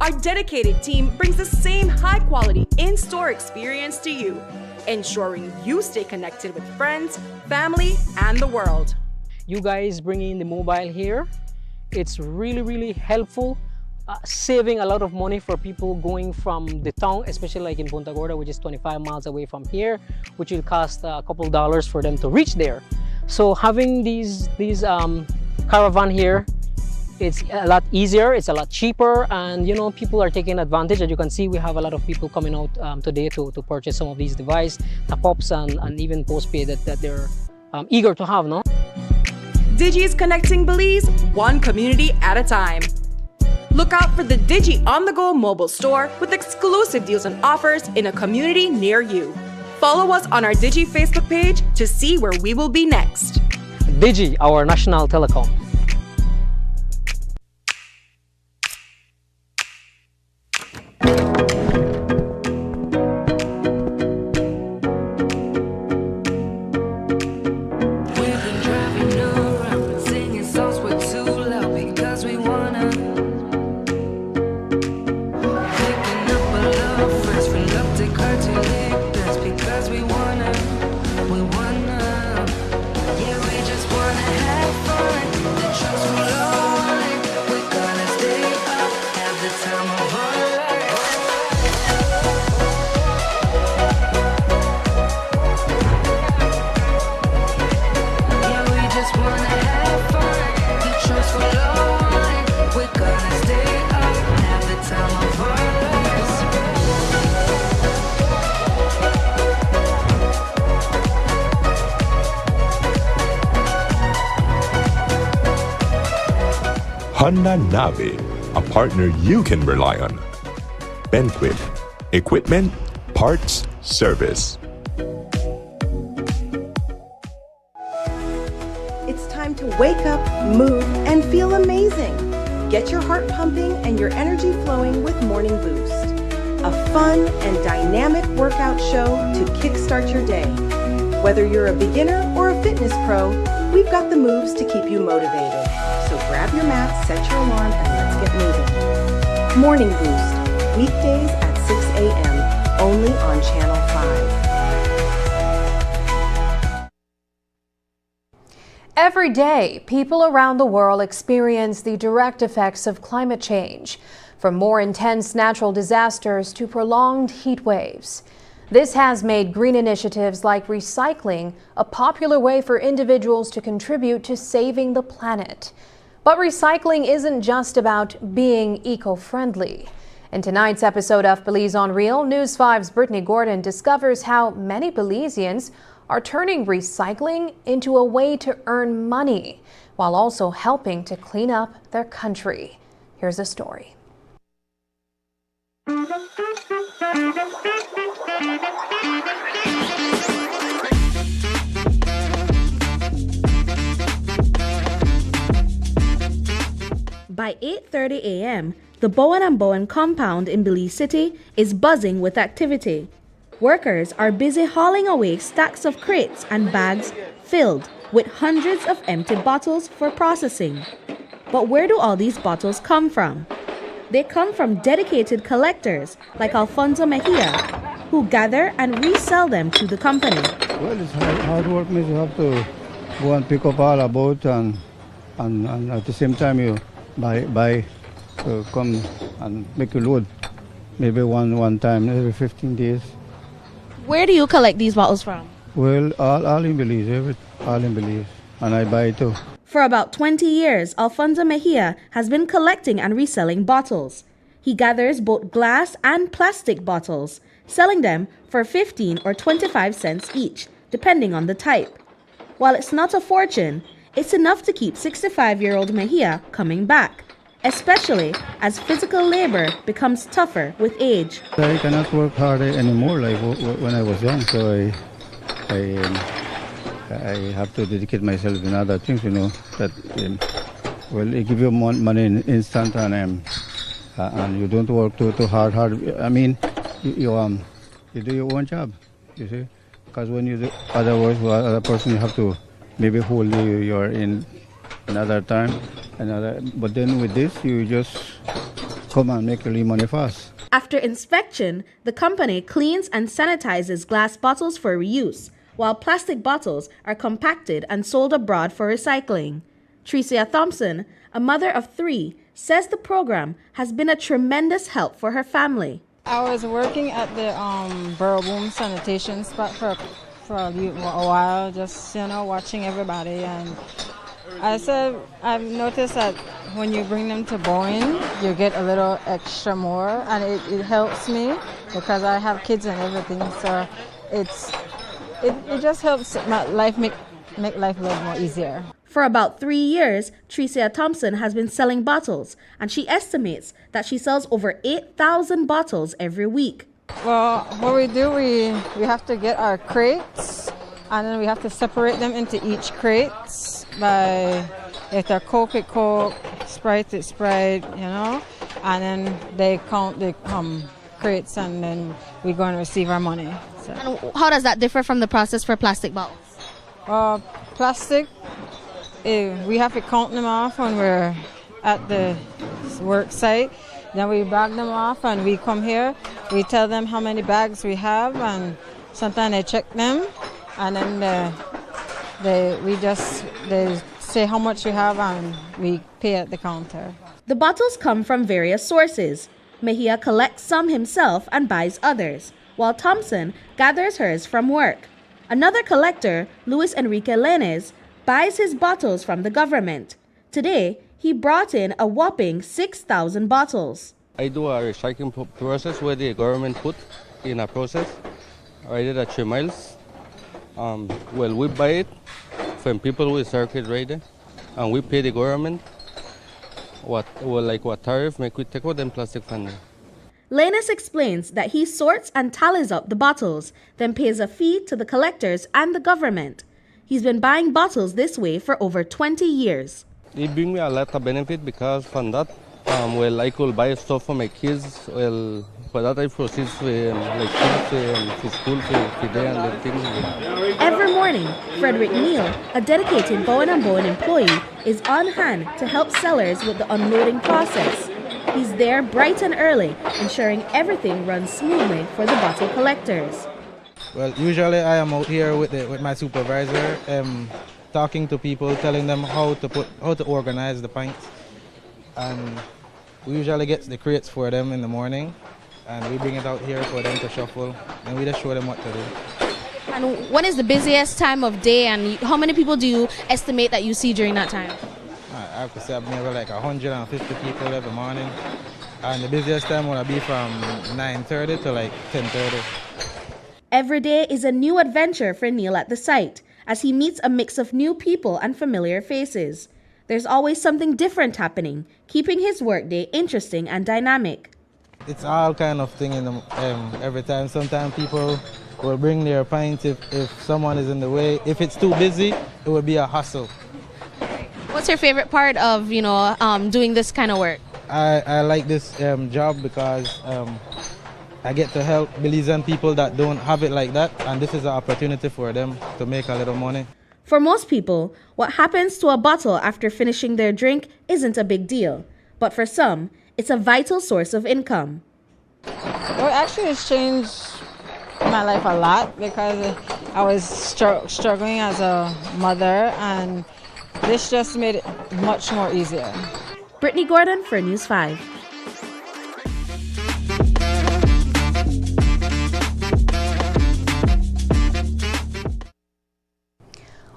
Our dedicated team brings the same high-quality in-store experience to you, ensuring you stay connected with friends, family, and the world. You guys bringing the mobile here, it's really helpful saving a lot of money for people going from the town, especially like in Punta Gorda, which is 25 miles away from here, which will cost a couple dollars for them to reach there. So having these caravan here, it's a lot easier, it's a lot cheaper, and you know, people are taking advantage. As you can see, we have a lot of people coming out today to purchase some of these devices, the pops and even postpaid that they're eager to have, no? Digi is connecting Belize one community at a time. Look out for the Digi on-the-go mobile store with exclusive deals and offers in a community near you. Follow us on our Digi Facebook page to see where we will be next. Digi, our national telecom. Honda Navi, a partner you can rely on. Benquit, equipment, parts, service. It's time to wake up, move, and feel amazing. Get your heart pumping and your energy flowing with Morning Boost. A fun and dynamic workout show to kickstart your day. Whether you're a beginner or a fitness pro, we've got the moves to keep you motivated. So grab your mat, set your alarm, and let's get moving. Morning Boost, weekdays at 6 a.m., only on Channel 5. Every day, people around the world experience the direct effects of climate change, from more intense natural disasters to prolonged heat waves. This has made green initiatives like recycling a popular way for individuals to contribute to saving the planet. But recycling isn't just about being eco-friendly. In tonight's episode of Belize on Real, News 5's Brittany Gordon discovers how many Belizeans are turning recycling into a way to earn money, while also helping to clean up their country. Here's the story. By 8:30 a.m., the Bowen & Bowen compound in Belize City is buzzing with activity. Workers are busy hauling away stacks of crates and bags filled with hundreds of empty bottles for processing. But where do all these bottles come from? They come from dedicated collectors like Alfonso Mejia, who gather and resell them to the company. Well, it's hard work, means you have to go and pick up all about and at the same time you buy to come and make a load, maybe one time every 15 days. Where do you collect these bottles from? Well, all in Belize, all in Belize, and I buy too. For about 20 years, Alfonso Mejia has been collecting and reselling bottles. He gathers both glass and plastic bottles, selling them for 15 or 25 cents each, depending on the type. While it's not a fortune, it's enough to keep 65-year-old Mejia coming back, especially as physical labor becomes tougher with age. I cannot work hard anymore like when I was young, so I have to dedicate myself in other things, you know, that, well, it gives you money in instant and you don't work too hard. I mean, you do your own job, you see, because when you do other work for other person, you have to maybe hold you're in another time, but then with this, you just come and make really money fast. After inspection, the company cleans and sanitizes glass bottles for reuse, while plastic bottles are compacted and sold abroad for recycling. Tricia Thompson, a mother of 3, says the program has been a tremendous help for her family. I was working at the Borough Boom sanitation spot for a while, just watching everybody, and I've noticed that when you bring them to Bowen, you get a little extra more, and it helps me because I have kids and everything, so it just helps my life make life a little more easier. For about 3 years, Tricia Thompson has been selling bottles, and she estimates that she sells over 8,000 bottles every week. Well, what we do, we have to get our crates, and then we have to separate them into each crate by, if they're Coke, it's Coke, Sprite, it's Sprite, and then they count the crates, and then we're going to receive our money. So. And how does that differ from the process for plastic bottles? Plastic, we have to count them off when we're at the work site. Then we bag them off and we come here. We tell them how many bags we have, and sometimes they check them, and then they say how much we have and we pay at the counter. The bottles come from various sources. Mejia collects some himself and buys others, while Thompson gathers hers from work. Another collector, Luis Enrique Lenes, buys his bottles from the government. Today, he brought in a whopping 6,000 bottles. I do a recycling process where the government put in a process. I did 3 miles. We buy it from people with circuit rider, and we pay the government what tariff make we take out them plastic funding. Lenes explains that he sorts and tallies up the bottles, then pays a fee to the collectors and the government. He's been buying bottles this way for over 20 years. It brings me a lot of benefit because from that, I could buy stuff for my kids. For that I proceed to school for day and everything. Every morning, Frederick Neal, a dedicated Bowen & Bowen employee, is on hand to help sellers with the unloading process. He's there bright and early, ensuring everything runs smoothly for the bottle collectors. Well, usually I am out here with my supervisor, talking to people, telling them how to organize the pints, and we usually get the crates for them in the morning, and we bring it out here for them to shuffle, and we just show them what to do. And when is the busiest time of day, and how many people do you estimate that you see during that time? I have to say I've never 150 people every morning, and the busiest time will be from 9:30 to 10:30. Every day is a new adventure for Neil at the site, as he meets a mix of new people and familiar faces. There's always something different happening, keeping his workday interesting and dynamic. It's all kind of thing every time. Sometimes people will bring their pints if someone is in the way. If it's too busy, it will be a hustle. What's your favorite part of doing this kind of work? I like this job because I get to help Belizean people that don't have it like that, and this is an opportunity for them to make a little money. For most people, what happens to a bottle after finishing their drink isn't a big deal, but for some, it's a vital source of income. Well, actually, it's changed my life a lot because I was struggling as a mother, and this just made it much more easier. Brittany Gordon for News 5.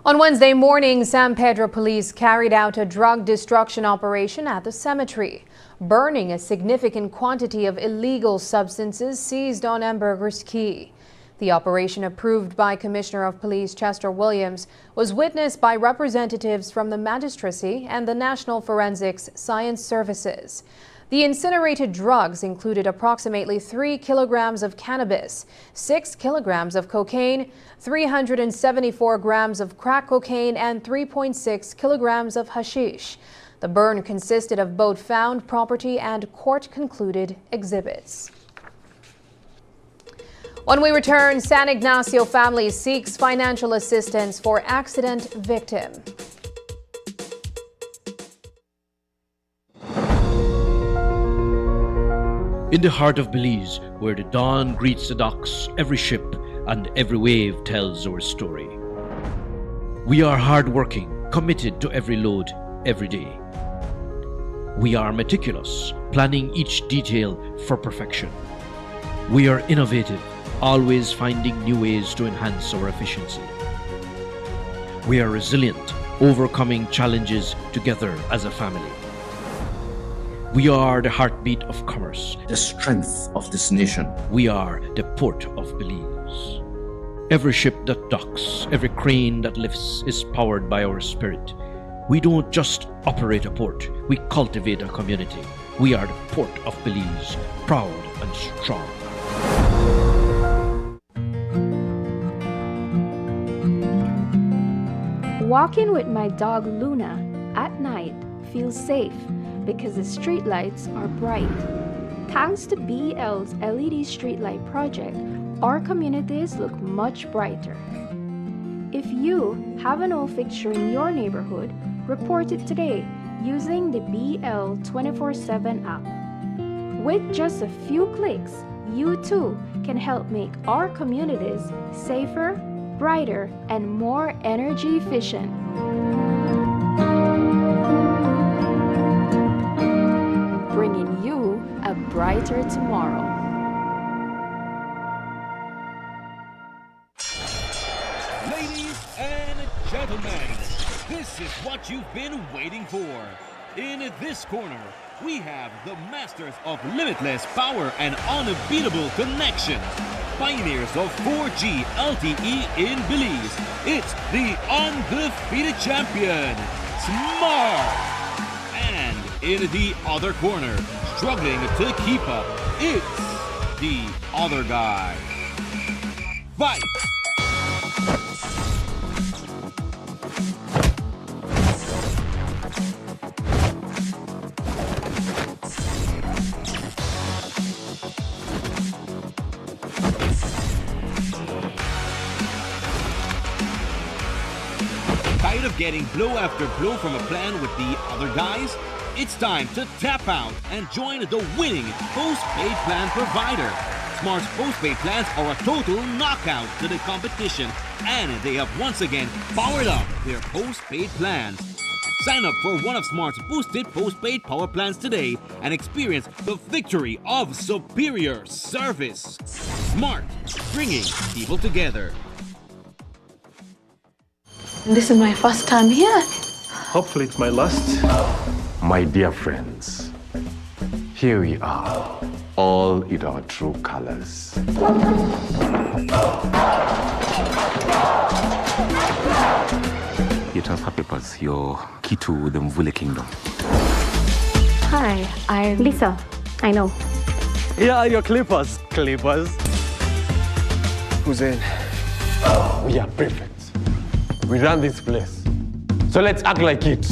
On Wednesday morning, San Pedro police carried out a drug destruction operation at the cemetery, burning a significant quantity of illegal substances seized on Ambergers Key. The operation, approved by Commissioner of Police Chester Williams, was witnessed by representatives from the magistracy and the National Forensics Science Services. The incinerated drugs included approximately 3 kilograms of cannabis, 6 kilograms of cocaine, 374 grams of crack cocaine, and 3.6 kilograms of hashish. The burn consisted of both found property and court-concluded exhibits. When we return, San Ignacio family seeks financial assistance for accident victim. In the heart of Belize, where the dawn greets the docks, every ship and every wave tells our story. We are hardworking, committed to every load, every day. We are meticulous, planning each detail for perfection. We are innovative, always finding new ways to enhance our efficiency. We are resilient, overcoming challenges together as a family. We are the heartbeat of commerce, the strength of this nation. We are the port of Belize. Every ship that docks, every crane that lifts is powered by our spirit. We don't just operate a port, we cultivate a community. We are the port of Belize, proud and strong. Walking with my dog Luna at night feels safe because the streetlights are bright. Thanks to BL's LED streetlight project, our communities look much brighter. If you have an old fixture in your neighborhood, report it today using the BL 24/7 app. With just a few clicks, you too can help make our communities safer, brighter, and more energy efficient. Bringing you a brighter tomorrow. Ladies and gentlemen, this is what you've been waiting for. In this corner, we have the masters of limitless power and unbeatable connection. Pioneers of 4G LTE in Belize. It's the undefeated champion, Smart. And in the other corner, struggling to keep up, it's the other guy. Fight! Tired of getting blow after blow from a plan with the other guys? It's time to tap out and join the winning postpaid plan provider. Smart's postpaid plans are a total knockout to the competition, and they have once again powered up their postpaid plans. Sign up for one of Smart's boosted postpaid power plans today and experience the victory of superior service. Smart, bringing people together. This is my first time here. Hopefully it's my last. My dear friends, here we are, all in our true colors. Your transfer papers, your key to the Mvule Kingdom. Hi, I'm Lisa. I know. Here are your clippers. Clippers. Hussein, we are perfect. We run this place. So let's act like it.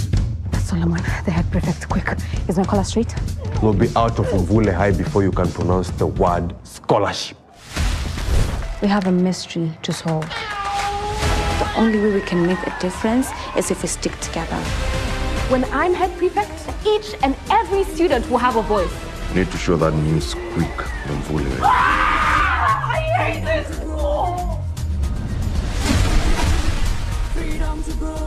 Solomon, the head prefect, quick. Is my collar straight? You'll be out of Mvule High before you can pronounce the word scholarship. We have a mystery to solve. The only way we can make a difference is if we stick together. When I'm head prefect, each and every student will have a voice. You need to show that news quick, Mvule. I hate this school! Freedom to grow.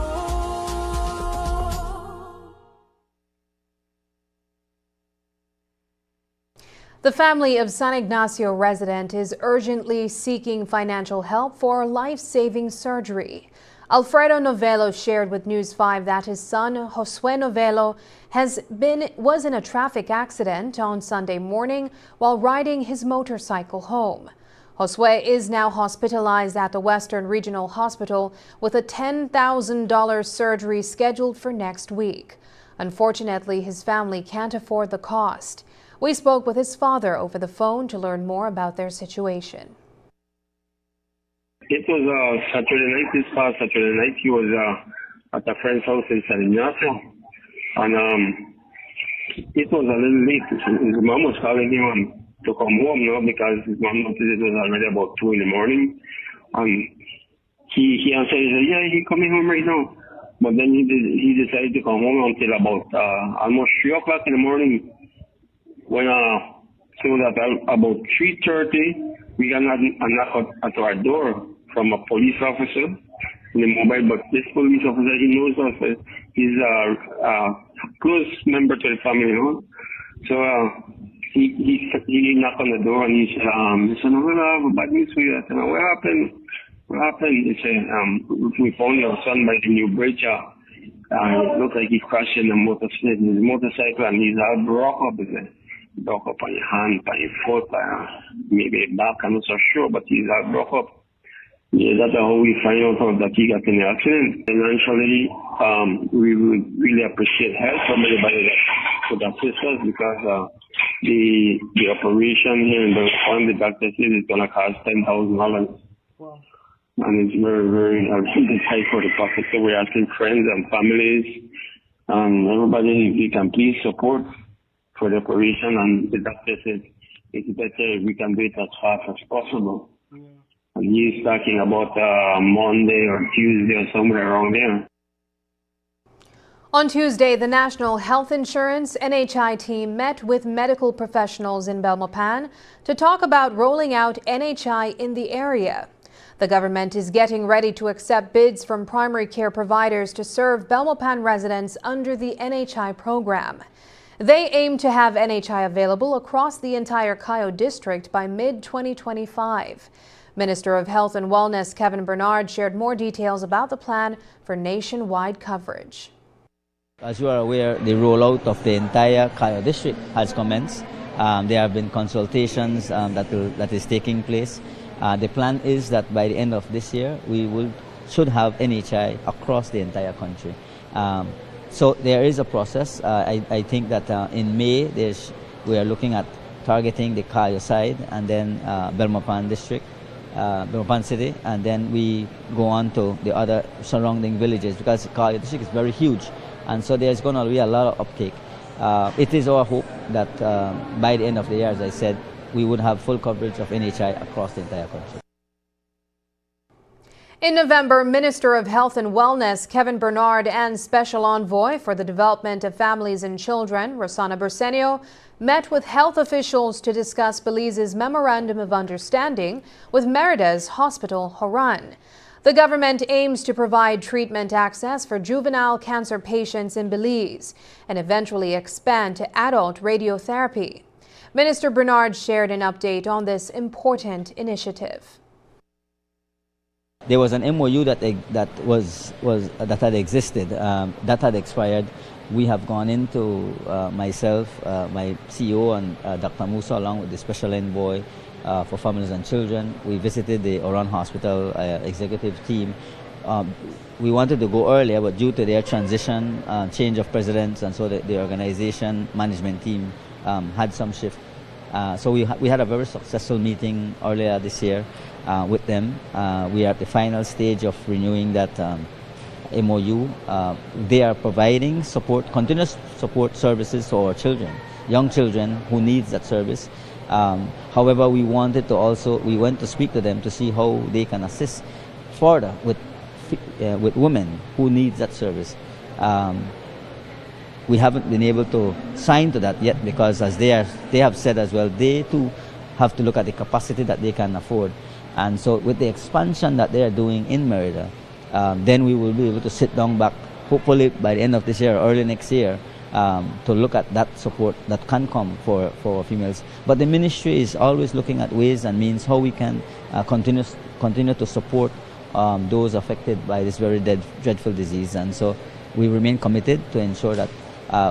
The family of San Ignacio resident is urgently seeking financial help for life-saving surgery. Alfredo Novello shared with News 5 that his son, Josue Novello, was in a traffic accident on Sunday morning while riding his motorcycle home. Josue is now hospitalized at the Western Regional Hospital with a $10,000 surgery scheduled for next week. Unfortunately, his family can't afford the cost. We spoke with his father over the phone to learn more about their situation. It was Saturday night, this past Saturday night. He was at a friend's house in San Ignacio. And it was a little late. His mom was calling him to come home now because his mom noticed it was already about 2 in the morning. And he answered, he said, yeah, he's coming home right now. But then he decided to come home until about almost 3 o'clock in the morning. When so that about 3:30, we got a knock at our door from a police officer in the mobile. But this police officer, he knows us. he's a close member to the family, you know. So he knocked on the door and he said, "No, I have bad news for you." I said, "What happened? What happened?" He said, "We found your son by the new bridge. It looked like he crashed in his motorcycle and he's all broke up." He said, "Broke up on your hand, on your foot, maybe back, I'm not so sure, but he's all broke up." Yeah, that's how we find out that he got in the accident. Eventually, we would really appreciate help from everybody that could assist us, because the operation here in the doctor says it's going to cost $10,000. Wow. And it's very, very tight for the pocket. So we're asking friends and families and everybody if you can please support for the operation. And the doctor said it's better if we can do it as fast as possible. Yeah. And he's talking about Monday or Tuesday or somewhere around there. On Tuesday, the National Health Insurance NHI team met with medical professionals in Belmopan to talk about rolling out NHI in the area. The government is getting ready to accept bids from primary care providers to serve Belmopan residents under the NHI program. They aim to have NHI available across the entire Cayo district by mid-2025. Minister of Health and Wellness Kevin Bernard shared more details about the plan for nationwide coverage. As you are aware, the rollout of the entire Cayo district has commenced. There have been consultations that is taking place. The plan is that by the end of this year, we should have NHI across the entire country. So there is a process. I think that in May, we are looking at targeting the Cayo side and then Belmopan district. Belmopan City, and then we go on to the other surrounding villages, because Cayo district is very huge, and so there's going to be a lot of uptake. It is our hope that by the end of the year, as I said, we would have full coverage of NHI across the entire country. In November, Minister of Health and Wellness Kevin Bernard and Special Envoy for the Development of Families and Children, Rosana Bersenio, met with health officials to discuss Belize's Memorandum of Understanding with Merida's Hospital Horan. The government aims to provide treatment access for juvenile cancer patients in Belize and eventually expand to adult radiotherapy. Minister Bernard shared an update on this important initiative. There was an MOU that had existed, that had expired. We have gone into myself, my CEO, and Dr. Musa, along with the Special Envoy for Families and Children. We visited the Oran Hospital executive team. We wanted to go earlier, but due to their transition, change of presidents, and so the organization management team had some shift. So we had a very successful meeting earlier this year with them. We are at the final stage of renewing that MOU. They are providing support, continuous support services to our children, young children who needs that service. However, we went to speak to them to see how they can assist further with women who needs that service. We haven't been able to sign to that yet, because as they have said as well, they too have to look at the capacity that they can afford. And so with the expansion that they are doing in Merida, then we will be able to sit down back, hopefully by the end of this year or early next year, to look at that support that can come for females. But the ministry is always looking at ways and means how we can continue to support those affected by this very dreadful disease. And so we remain committed to ensure that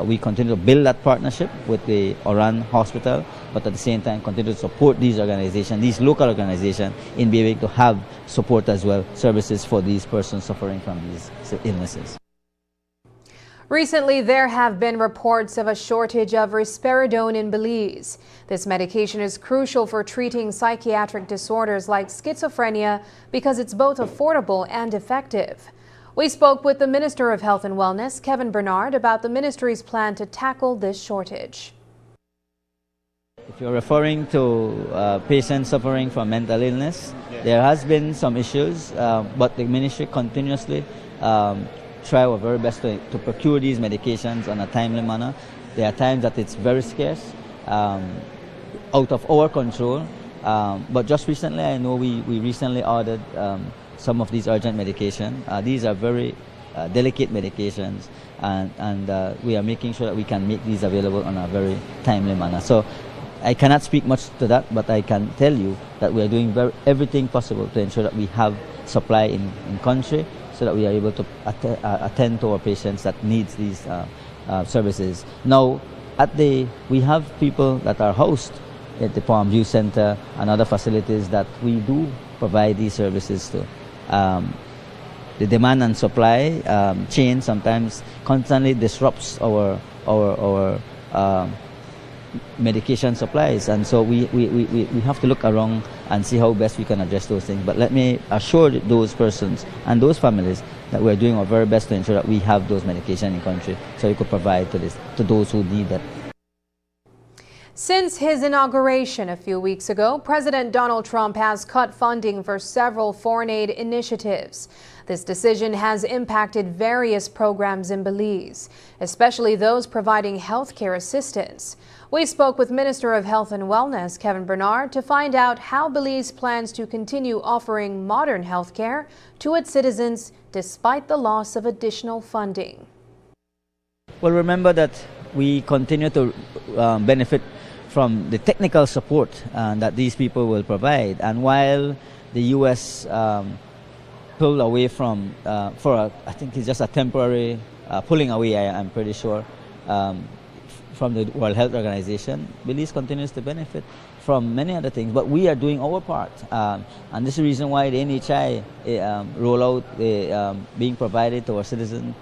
we continue to build that partnership with the Oran Hospital, but at the same time continue to support these organizations, these local organizations, in being able to have support as well, services for these persons suffering from these illnesses. Recently, there have been reports of a shortage of risperidone in Belize. This medication is crucial for treating psychiatric disorders like schizophrenia because it's both affordable and effective. We spoke with the Minister of Health and Wellness, Kevin Bernard, about the ministry's plan to tackle this shortage. If you're referring to patients suffering from mental illness, there has been some issues, but the ministry continuously try our very best to procure these medications in a timely manner. There are times that it's very scarce, out of our control, but just recently, I know we recently ordered some of these urgent medication. These are very delicate medications, and we are making sure that we can make these available on a very timely manner. So I cannot speak much to that, but I can tell you that we are doing everything possible to ensure that we have supply in country, so that we are able to attend to our patients that needs these services. Now, we have people that are housed at the Palm View Center and other facilities that we do provide these services to. The demand and supply chain sometimes constantly disrupts our medication supplies, and so we have to look around and see how best we can address those things. But let me assure those persons and those families that we're doing our very best to ensure that we have those medication in country, so we could provide to those who need that. Since his inauguration a few weeks ago, President Donald Trump has cut funding for several foreign aid initiatives. This decision has impacted various programs in Belize, especially those providing health care assistance. We spoke with Minister of Health and Wellness, Kevin Bernard, to find out how Belize plans to continue offering modern health care to its citizens despite the loss of additional funding. Well, remember that we continue to benefit from the technical support that these people will provide. And while the U.S. pulled away from, I think it's just a temporary pulling away, I'm pretty sure, from the World Health Organization, Belize continues to benefit from many other things, but we are doing our part. And this is the reason why the NHI rollout being provided to our citizens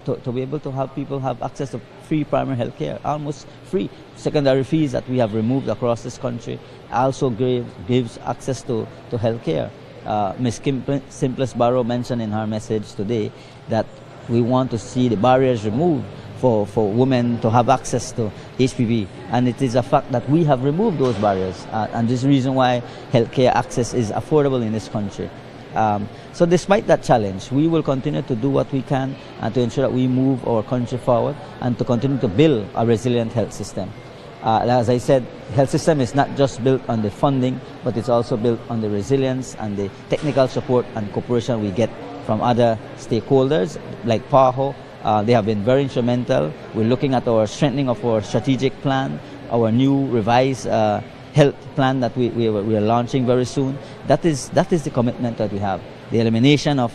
to be able to have people have access to free primary health care, almost free. Secondary fees that we have removed across this country also gives access to health care. Ms. Simplest Barrow mentioned in her message today that we want to see the barriers removed for women to have access to HPV, and it is a fact that we have removed those barriers, and this is the reason why healthcare access is affordable in this country. So despite that challenge, we will continue to do what we can to ensure that we move our country forward and to continue to build a resilient health system. As I said, health system is not just built on the funding, but it's also built on the resilience and the technical support and cooperation we get from other stakeholders like PAHO. They have been very instrumental. We're looking at our strengthening of our strategic plan, our new revised health plan that we are launching very soon. That is the commitment that we have. The elimination of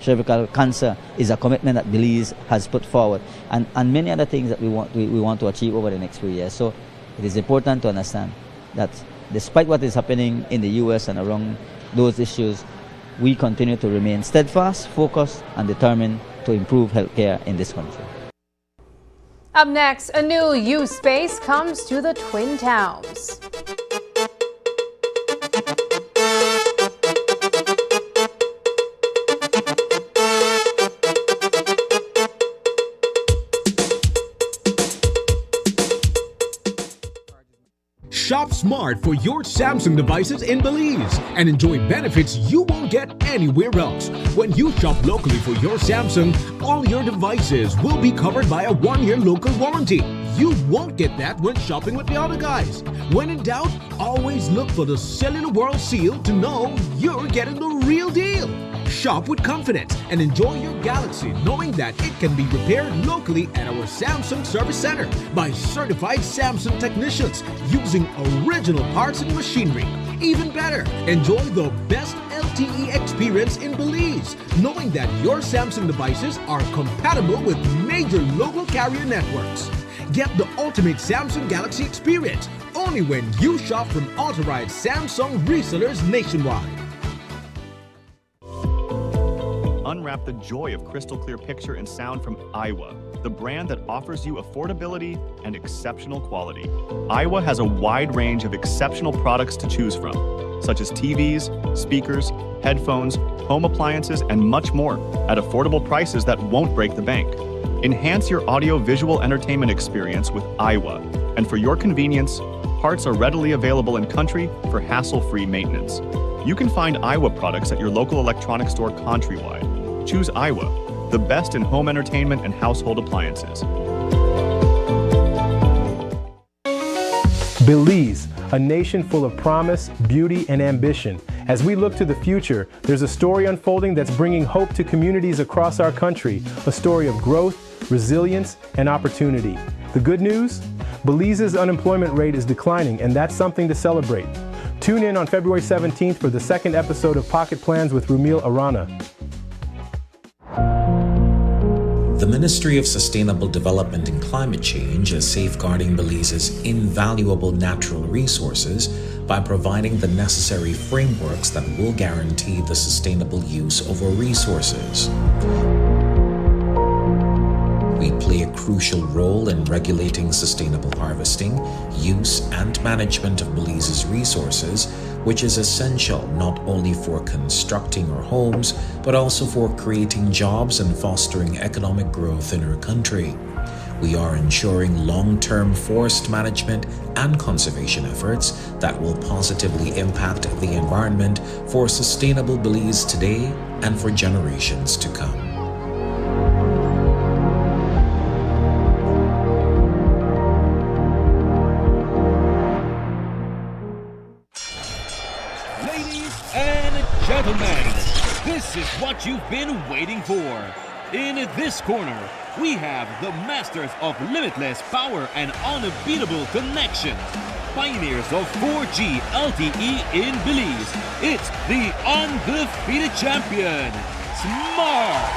cervical cancer is a commitment that Belize has put forward, and many other things that we want to achieve over the next few years. So it is important to understand that despite what is happening in the U.S. and around those issues, we continue to remain steadfast, focused, and determined to improve healthcare in this country. Up next, a new youth space comes to the Twin Towns. Shop smart for your Samsung devices in Belize and enjoy benefits you won't get anywhere else. When you shop locally for your Samsung, all your devices will be covered by a 1-year local warranty. You won't get that when shopping with the other guys. When in doubt, always look for the Cellular World seal to know you're getting the real deal. Shop with confidence and enjoy your Galaxy knowing that it can be repaired locally at our Samsung Service Center by certified Samsung technicians using original parts and machinery. Even better, enjoy the best LTE experience in Belize knowing that your Samsung devices are compatible with major local carrier networks. Get the ultimate Samsung Galaxy experience only when you shop from authorized Samsung resellers nationwide. Unwrap the joy of crystal clear picture and sound from Iowa, the brand that offers you affordability and exceptional quality. Iowa has a wide range of exceptional products to choose from, such as TVs, speakers, headphones, home appliances, and much more at affordable prices that won't break the bank. Enhance your audio-visual entertainment experience with Iowa, and for your convenience, parts are readily available in country for hassle-free maintenance. You can find Iowa products at your local electronics store countrywide. Choose Iowa, the best in home entertainment and household appliances. Belize, a nation full of promise, beauty, and ambition. As we look to the future, there's a story unfolding that's bringing hope to communities across our country, a story of growth, resilience, and opportunity. The good news? Belize's unemployment rate is declining, and that's something to celebrate. Tune in on February 17th for the second episode of Pocket Plans with Rumil Arana. The Ministry of Sustainable Development and Climate Change is safeguarding Belize's invaluable natural resources by providing the necessary frameworks that will guarantee the sustainable use of our resources. We play a crucial role in regulating sustainable harvesting, use, and management of Belize's resources, which is essential not only for constructing our homes, but also for creating jobs and fostering economic growth in our country. We are ensuring long-term forest management and conservation efforts that will positively impact the environment for sustainable Belize today and for generations to come. Gentlemen, this is what you've been waiting for. In this corner, we have the masters of limitless power and unbeatable connections. Pioneers of 4G LTE in Belize. It's the undefeated champion, Smart.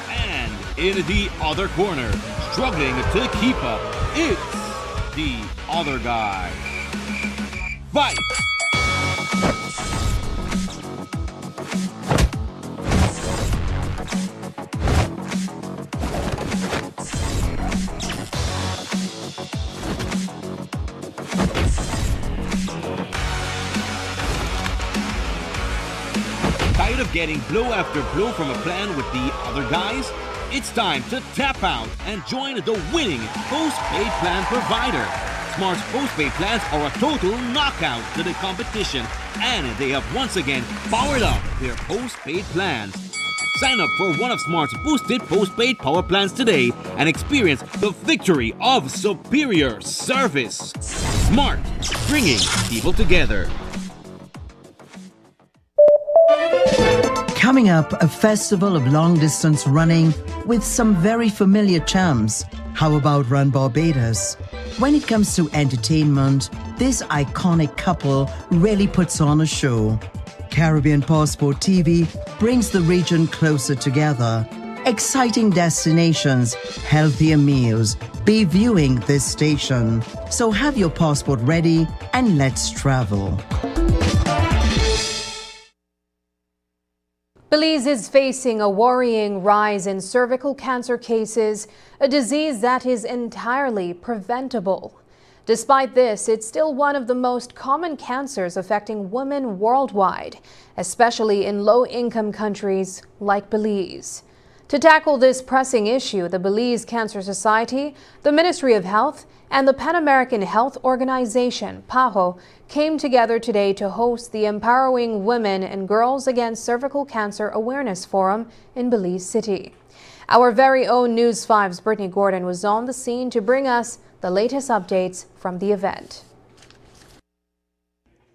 And in the other corner, struggling to keep up, it's the other guy. Fight! Tired of getting blow after blow from a plan with the other guys? It's time to tap out and join the winning postpaid plan provider. Smart's postpaid plans are a total knockout to the competition, and they have once again powered up their postpaid plans. Sign up for one of Smart's boosted postpaid power plans today and experience the victory of superior service. Smart, bringing people together. Coming up, a festival of long-distance running with some very familiar charms. How about Run Barbados? When it comes to entertainment, this iconic couple really puts on a show. Caribbean Passport TV brings the region closer together. Exciting destinations, healthier meals. Be viewing this station. So have your passport ready and let's travel. Belize is facing a worrying rise in cervical cancer cases, a disease that is entirely preventable. Despite this, it's still one of the most common cancers affecting women worldwide, especially in low-income countries like Belize. To tackle this pressing issue, the Belize Cancer Society, the Ministry of Health, and the Pan American Health Organization, PAHO, came together today to host the Empowering Women and Girls Against Cervical Cancer Awareness Forum in Belize City. Our very own News 5's Brittany Gordon was on the scene to bring us the latest updates from the event.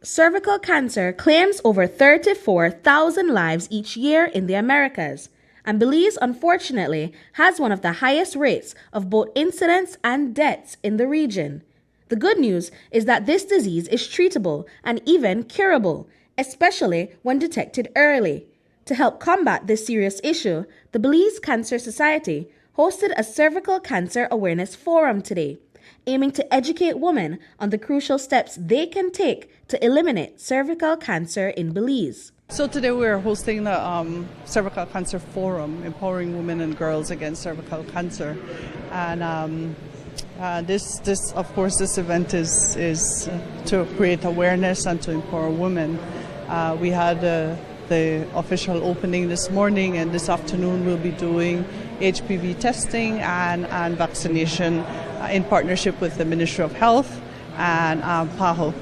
Cervical cancer claims over 34,000 lives each year in the Americas, and Belize, unfortunately, has one of the highest rates of both incidence and deaths in the region. The good news is that this disease is treatable and even curable, especially when detected early. To help combat this serious issue, the Belize Cancer Society hosted a cervical cancer awareness forum today, aiming to educate women on the crucial steps they can take to eliminate cervical cancer in Belize. So today we're hosting the Cervical Cancer Forum, Empowering Women and Girls Against Cervical Cancer. And this event is to create awareness and to empower women. We had the official opening this morning, and this afternoon we'll be doing HPV testing and vaccination in partnership with the Ministry of Health and PAHO.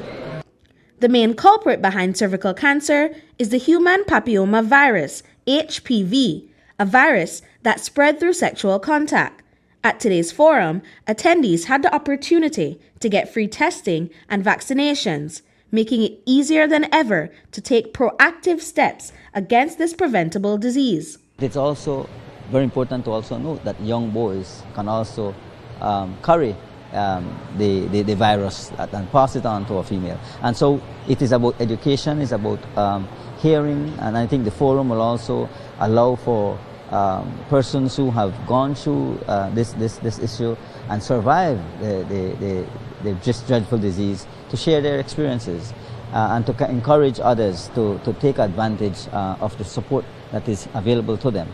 The main culprit behind cervical cancer is the human papilloma virus, HPV, a virus that spread through sexual contact. At today's forum, attendees had the opportunity to get free testing and vaccinations. making it easier than ever to take proactive steps against this preventable disease. It's also very important to also note that young boys can also carry the virus and pass it on to a female. And so it is about education, it's about hearing, and I think the forum will also allow for persons who have gone through this issue and survived the just dreadful disease to share their experiences and to encourage others to take advantage of the support that is available to them.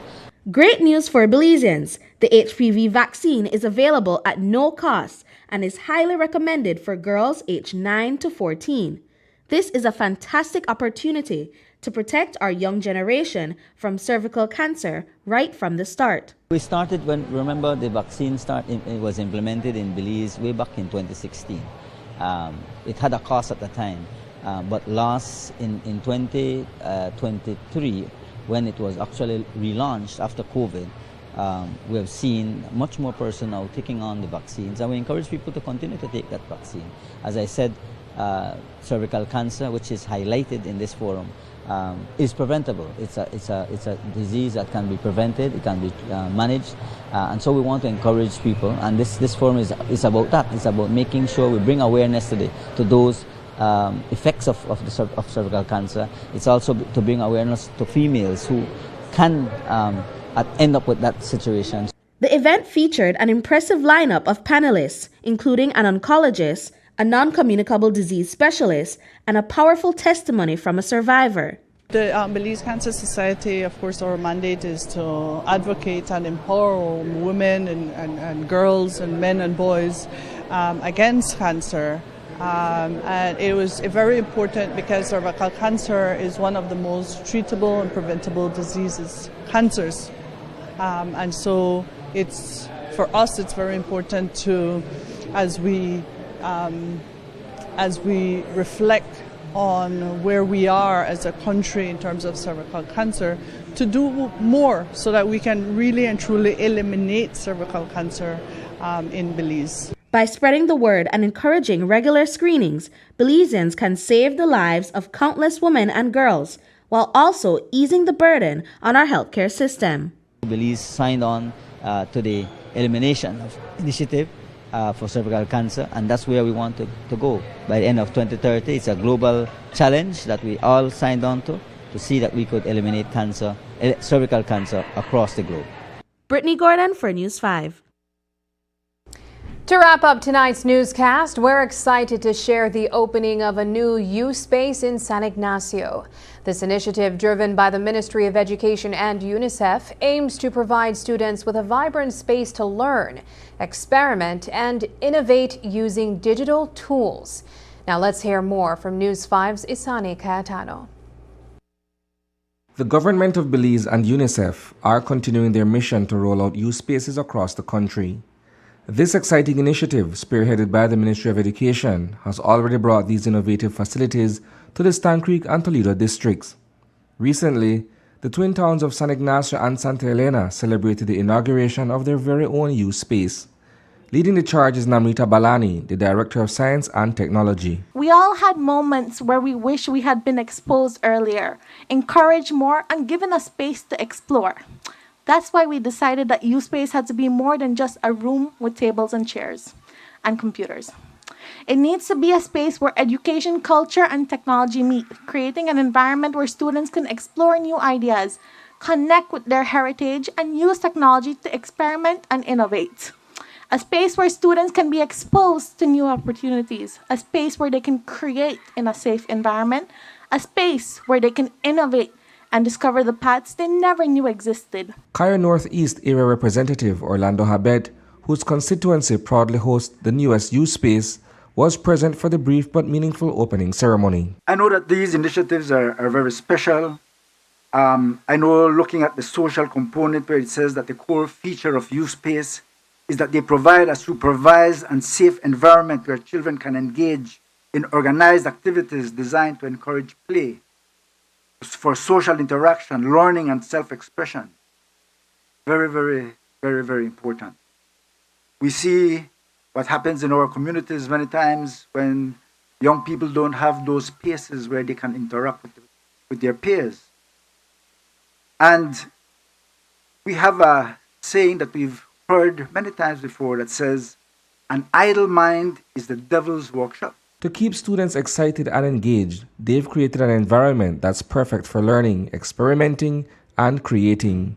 Great news for Belizeans. The HPV vaccine is available at no cost and is highly recommended for girls aged 9 to 14. This is a fantastic opportunity to protect our young generation from cervical cancer right from the start. We started when, remember, the vaccine it was implemented in Belize way back in 2016. It had a cost at the time, but last in 2023, when it was actually relaunched after COVID, we have seen much more personnel taking on the vaccines, and we encourage people to continue to take that vaccine. As I said, cervical cancer, which is highlighted in this forum, is preventable. It's a disease that can be prevented, it can be managed, and so we want to encourage people, and this forum is about that. It's about making sure we bring awareness to those effects of cervical cancer. It's also to bring awareness to females who can end up with that situation. The event featured an impressive lineup of panelists, including an oncologist, a non-communicable disease specialist, and a powerful testimony from a survivor. The Belize Cancer Society, of course, our mandate is to advocate and empower women and girls and men and boys against cancer. And it was very important because cervical cancer is one of the most treatable and preventable cancers. And so for us it's very important to, as we reflect on where we are as a country in terms of cervical cancer, to do more so that we can really and truly eliminate cervical cancer in Belize. By spreading the word and encouraging regular screenings, Belizeans can save the lives of countless women and girls, while also easing the burden on our healthcare system. Belize signed on to the elimination initiative for cervical cancer, and that's where we want to go by the end of 2030. It's a global challenge that we all signed on to see that we could eliminate cervical cancer across the globe. Brittany Gordon for News 5. To wrap up tonight's newscast, we're excited to share the opening of a new youth space in San Ignacio. This initiative, driven by the Ministry of Education and UNICEF, aims to provide students with a vibrant space to learn, experiment, and innovate using digital tools. Now let's hear more from News 5's Isani Cayetano. The government of Belize and UNICEF are continuing their mission to roll out youth spaces across the country. This exciting initiative, spearheaded by the Ministry of Education, has already brought these innovative facilities to the Stan Creek and Toledo districts. Recently, the twin towns of San Ignacio and Santa Elena celebrated the inauguration of their very own youth space. Leading the charge is Namrita Balani, the Director of Science and Technology. We all had moments where we wish we had been exposed earlier, encouraged more, and given a space to explore. That's why we decided that youth space had to be more than just a room with tables and chairs and computers. It needs to be a space where education, culture, and technology meet, creating an environment where students can explore new ideas, connect with their heritage, and use technology to experiment and innovate. A space where students can be exposed to new opportunities, a space where they can create in a safe environment, a space where they can innovate and discover the paths they never knew existed. Cayo Northeast Area Representative Orlando Habet, whose constituency proudly hosts the newest youth space, was present for the brief but meaningful opening ceremony. I know that these initiatives are very special. I know, looking at the social component, where it says that the core feature of youth space is that they provide a supervised and safe environment where children can engage in organized activities designed to encourage play, for social interaction, learning, and self-expression. Very, very, very, very important. We see what happens in our communities many times when Young people don't have those spaces where they can interact with their peers. And we have a saying that we've heard many times before that says, an idle mind is the devil's workshop. To keep students excited and engaged, they've created an environment that's perfect for learning, experimenting, and creating.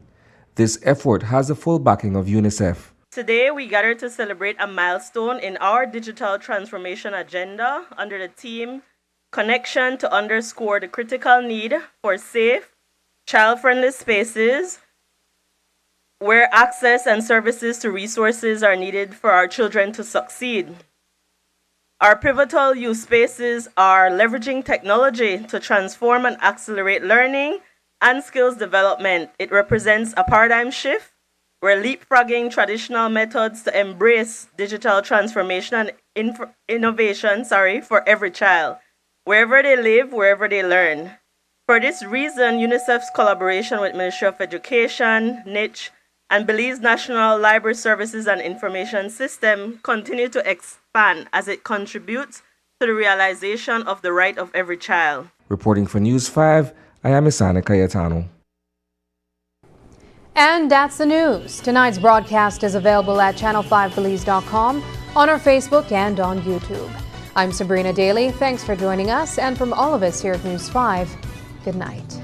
This effort has the full backing of UNICEF. Today, we gather to celebrate a milestone in our digital transformation agenda under the theme, Connection, to underscore the critical need for safe, child-friendly spaces where access and services to resources are needed for our children to succeed. Our pivotal use spaces are leveraging technology to transform and accelerate learning and skills development. It represents a paradigm shift. We're leapfrogging traditional methods to embrace digital transformation and innovation for every child, wherever they live, wherever they learn. For this reason, UNICEF's collaboration with Ministry of Education, NICH, and Belize National Library Services and Information System continue to expand as it contributes to the realization of the right of every child. Reporting for News 5, I am Isana Cayetano. And that's the news. Tonight's broadcast is available at channel5belize.com, on our Facebook, and on YouTube. I'm Sabrina Daly. Thanks for joining us, and from all of us here at News 5, good night.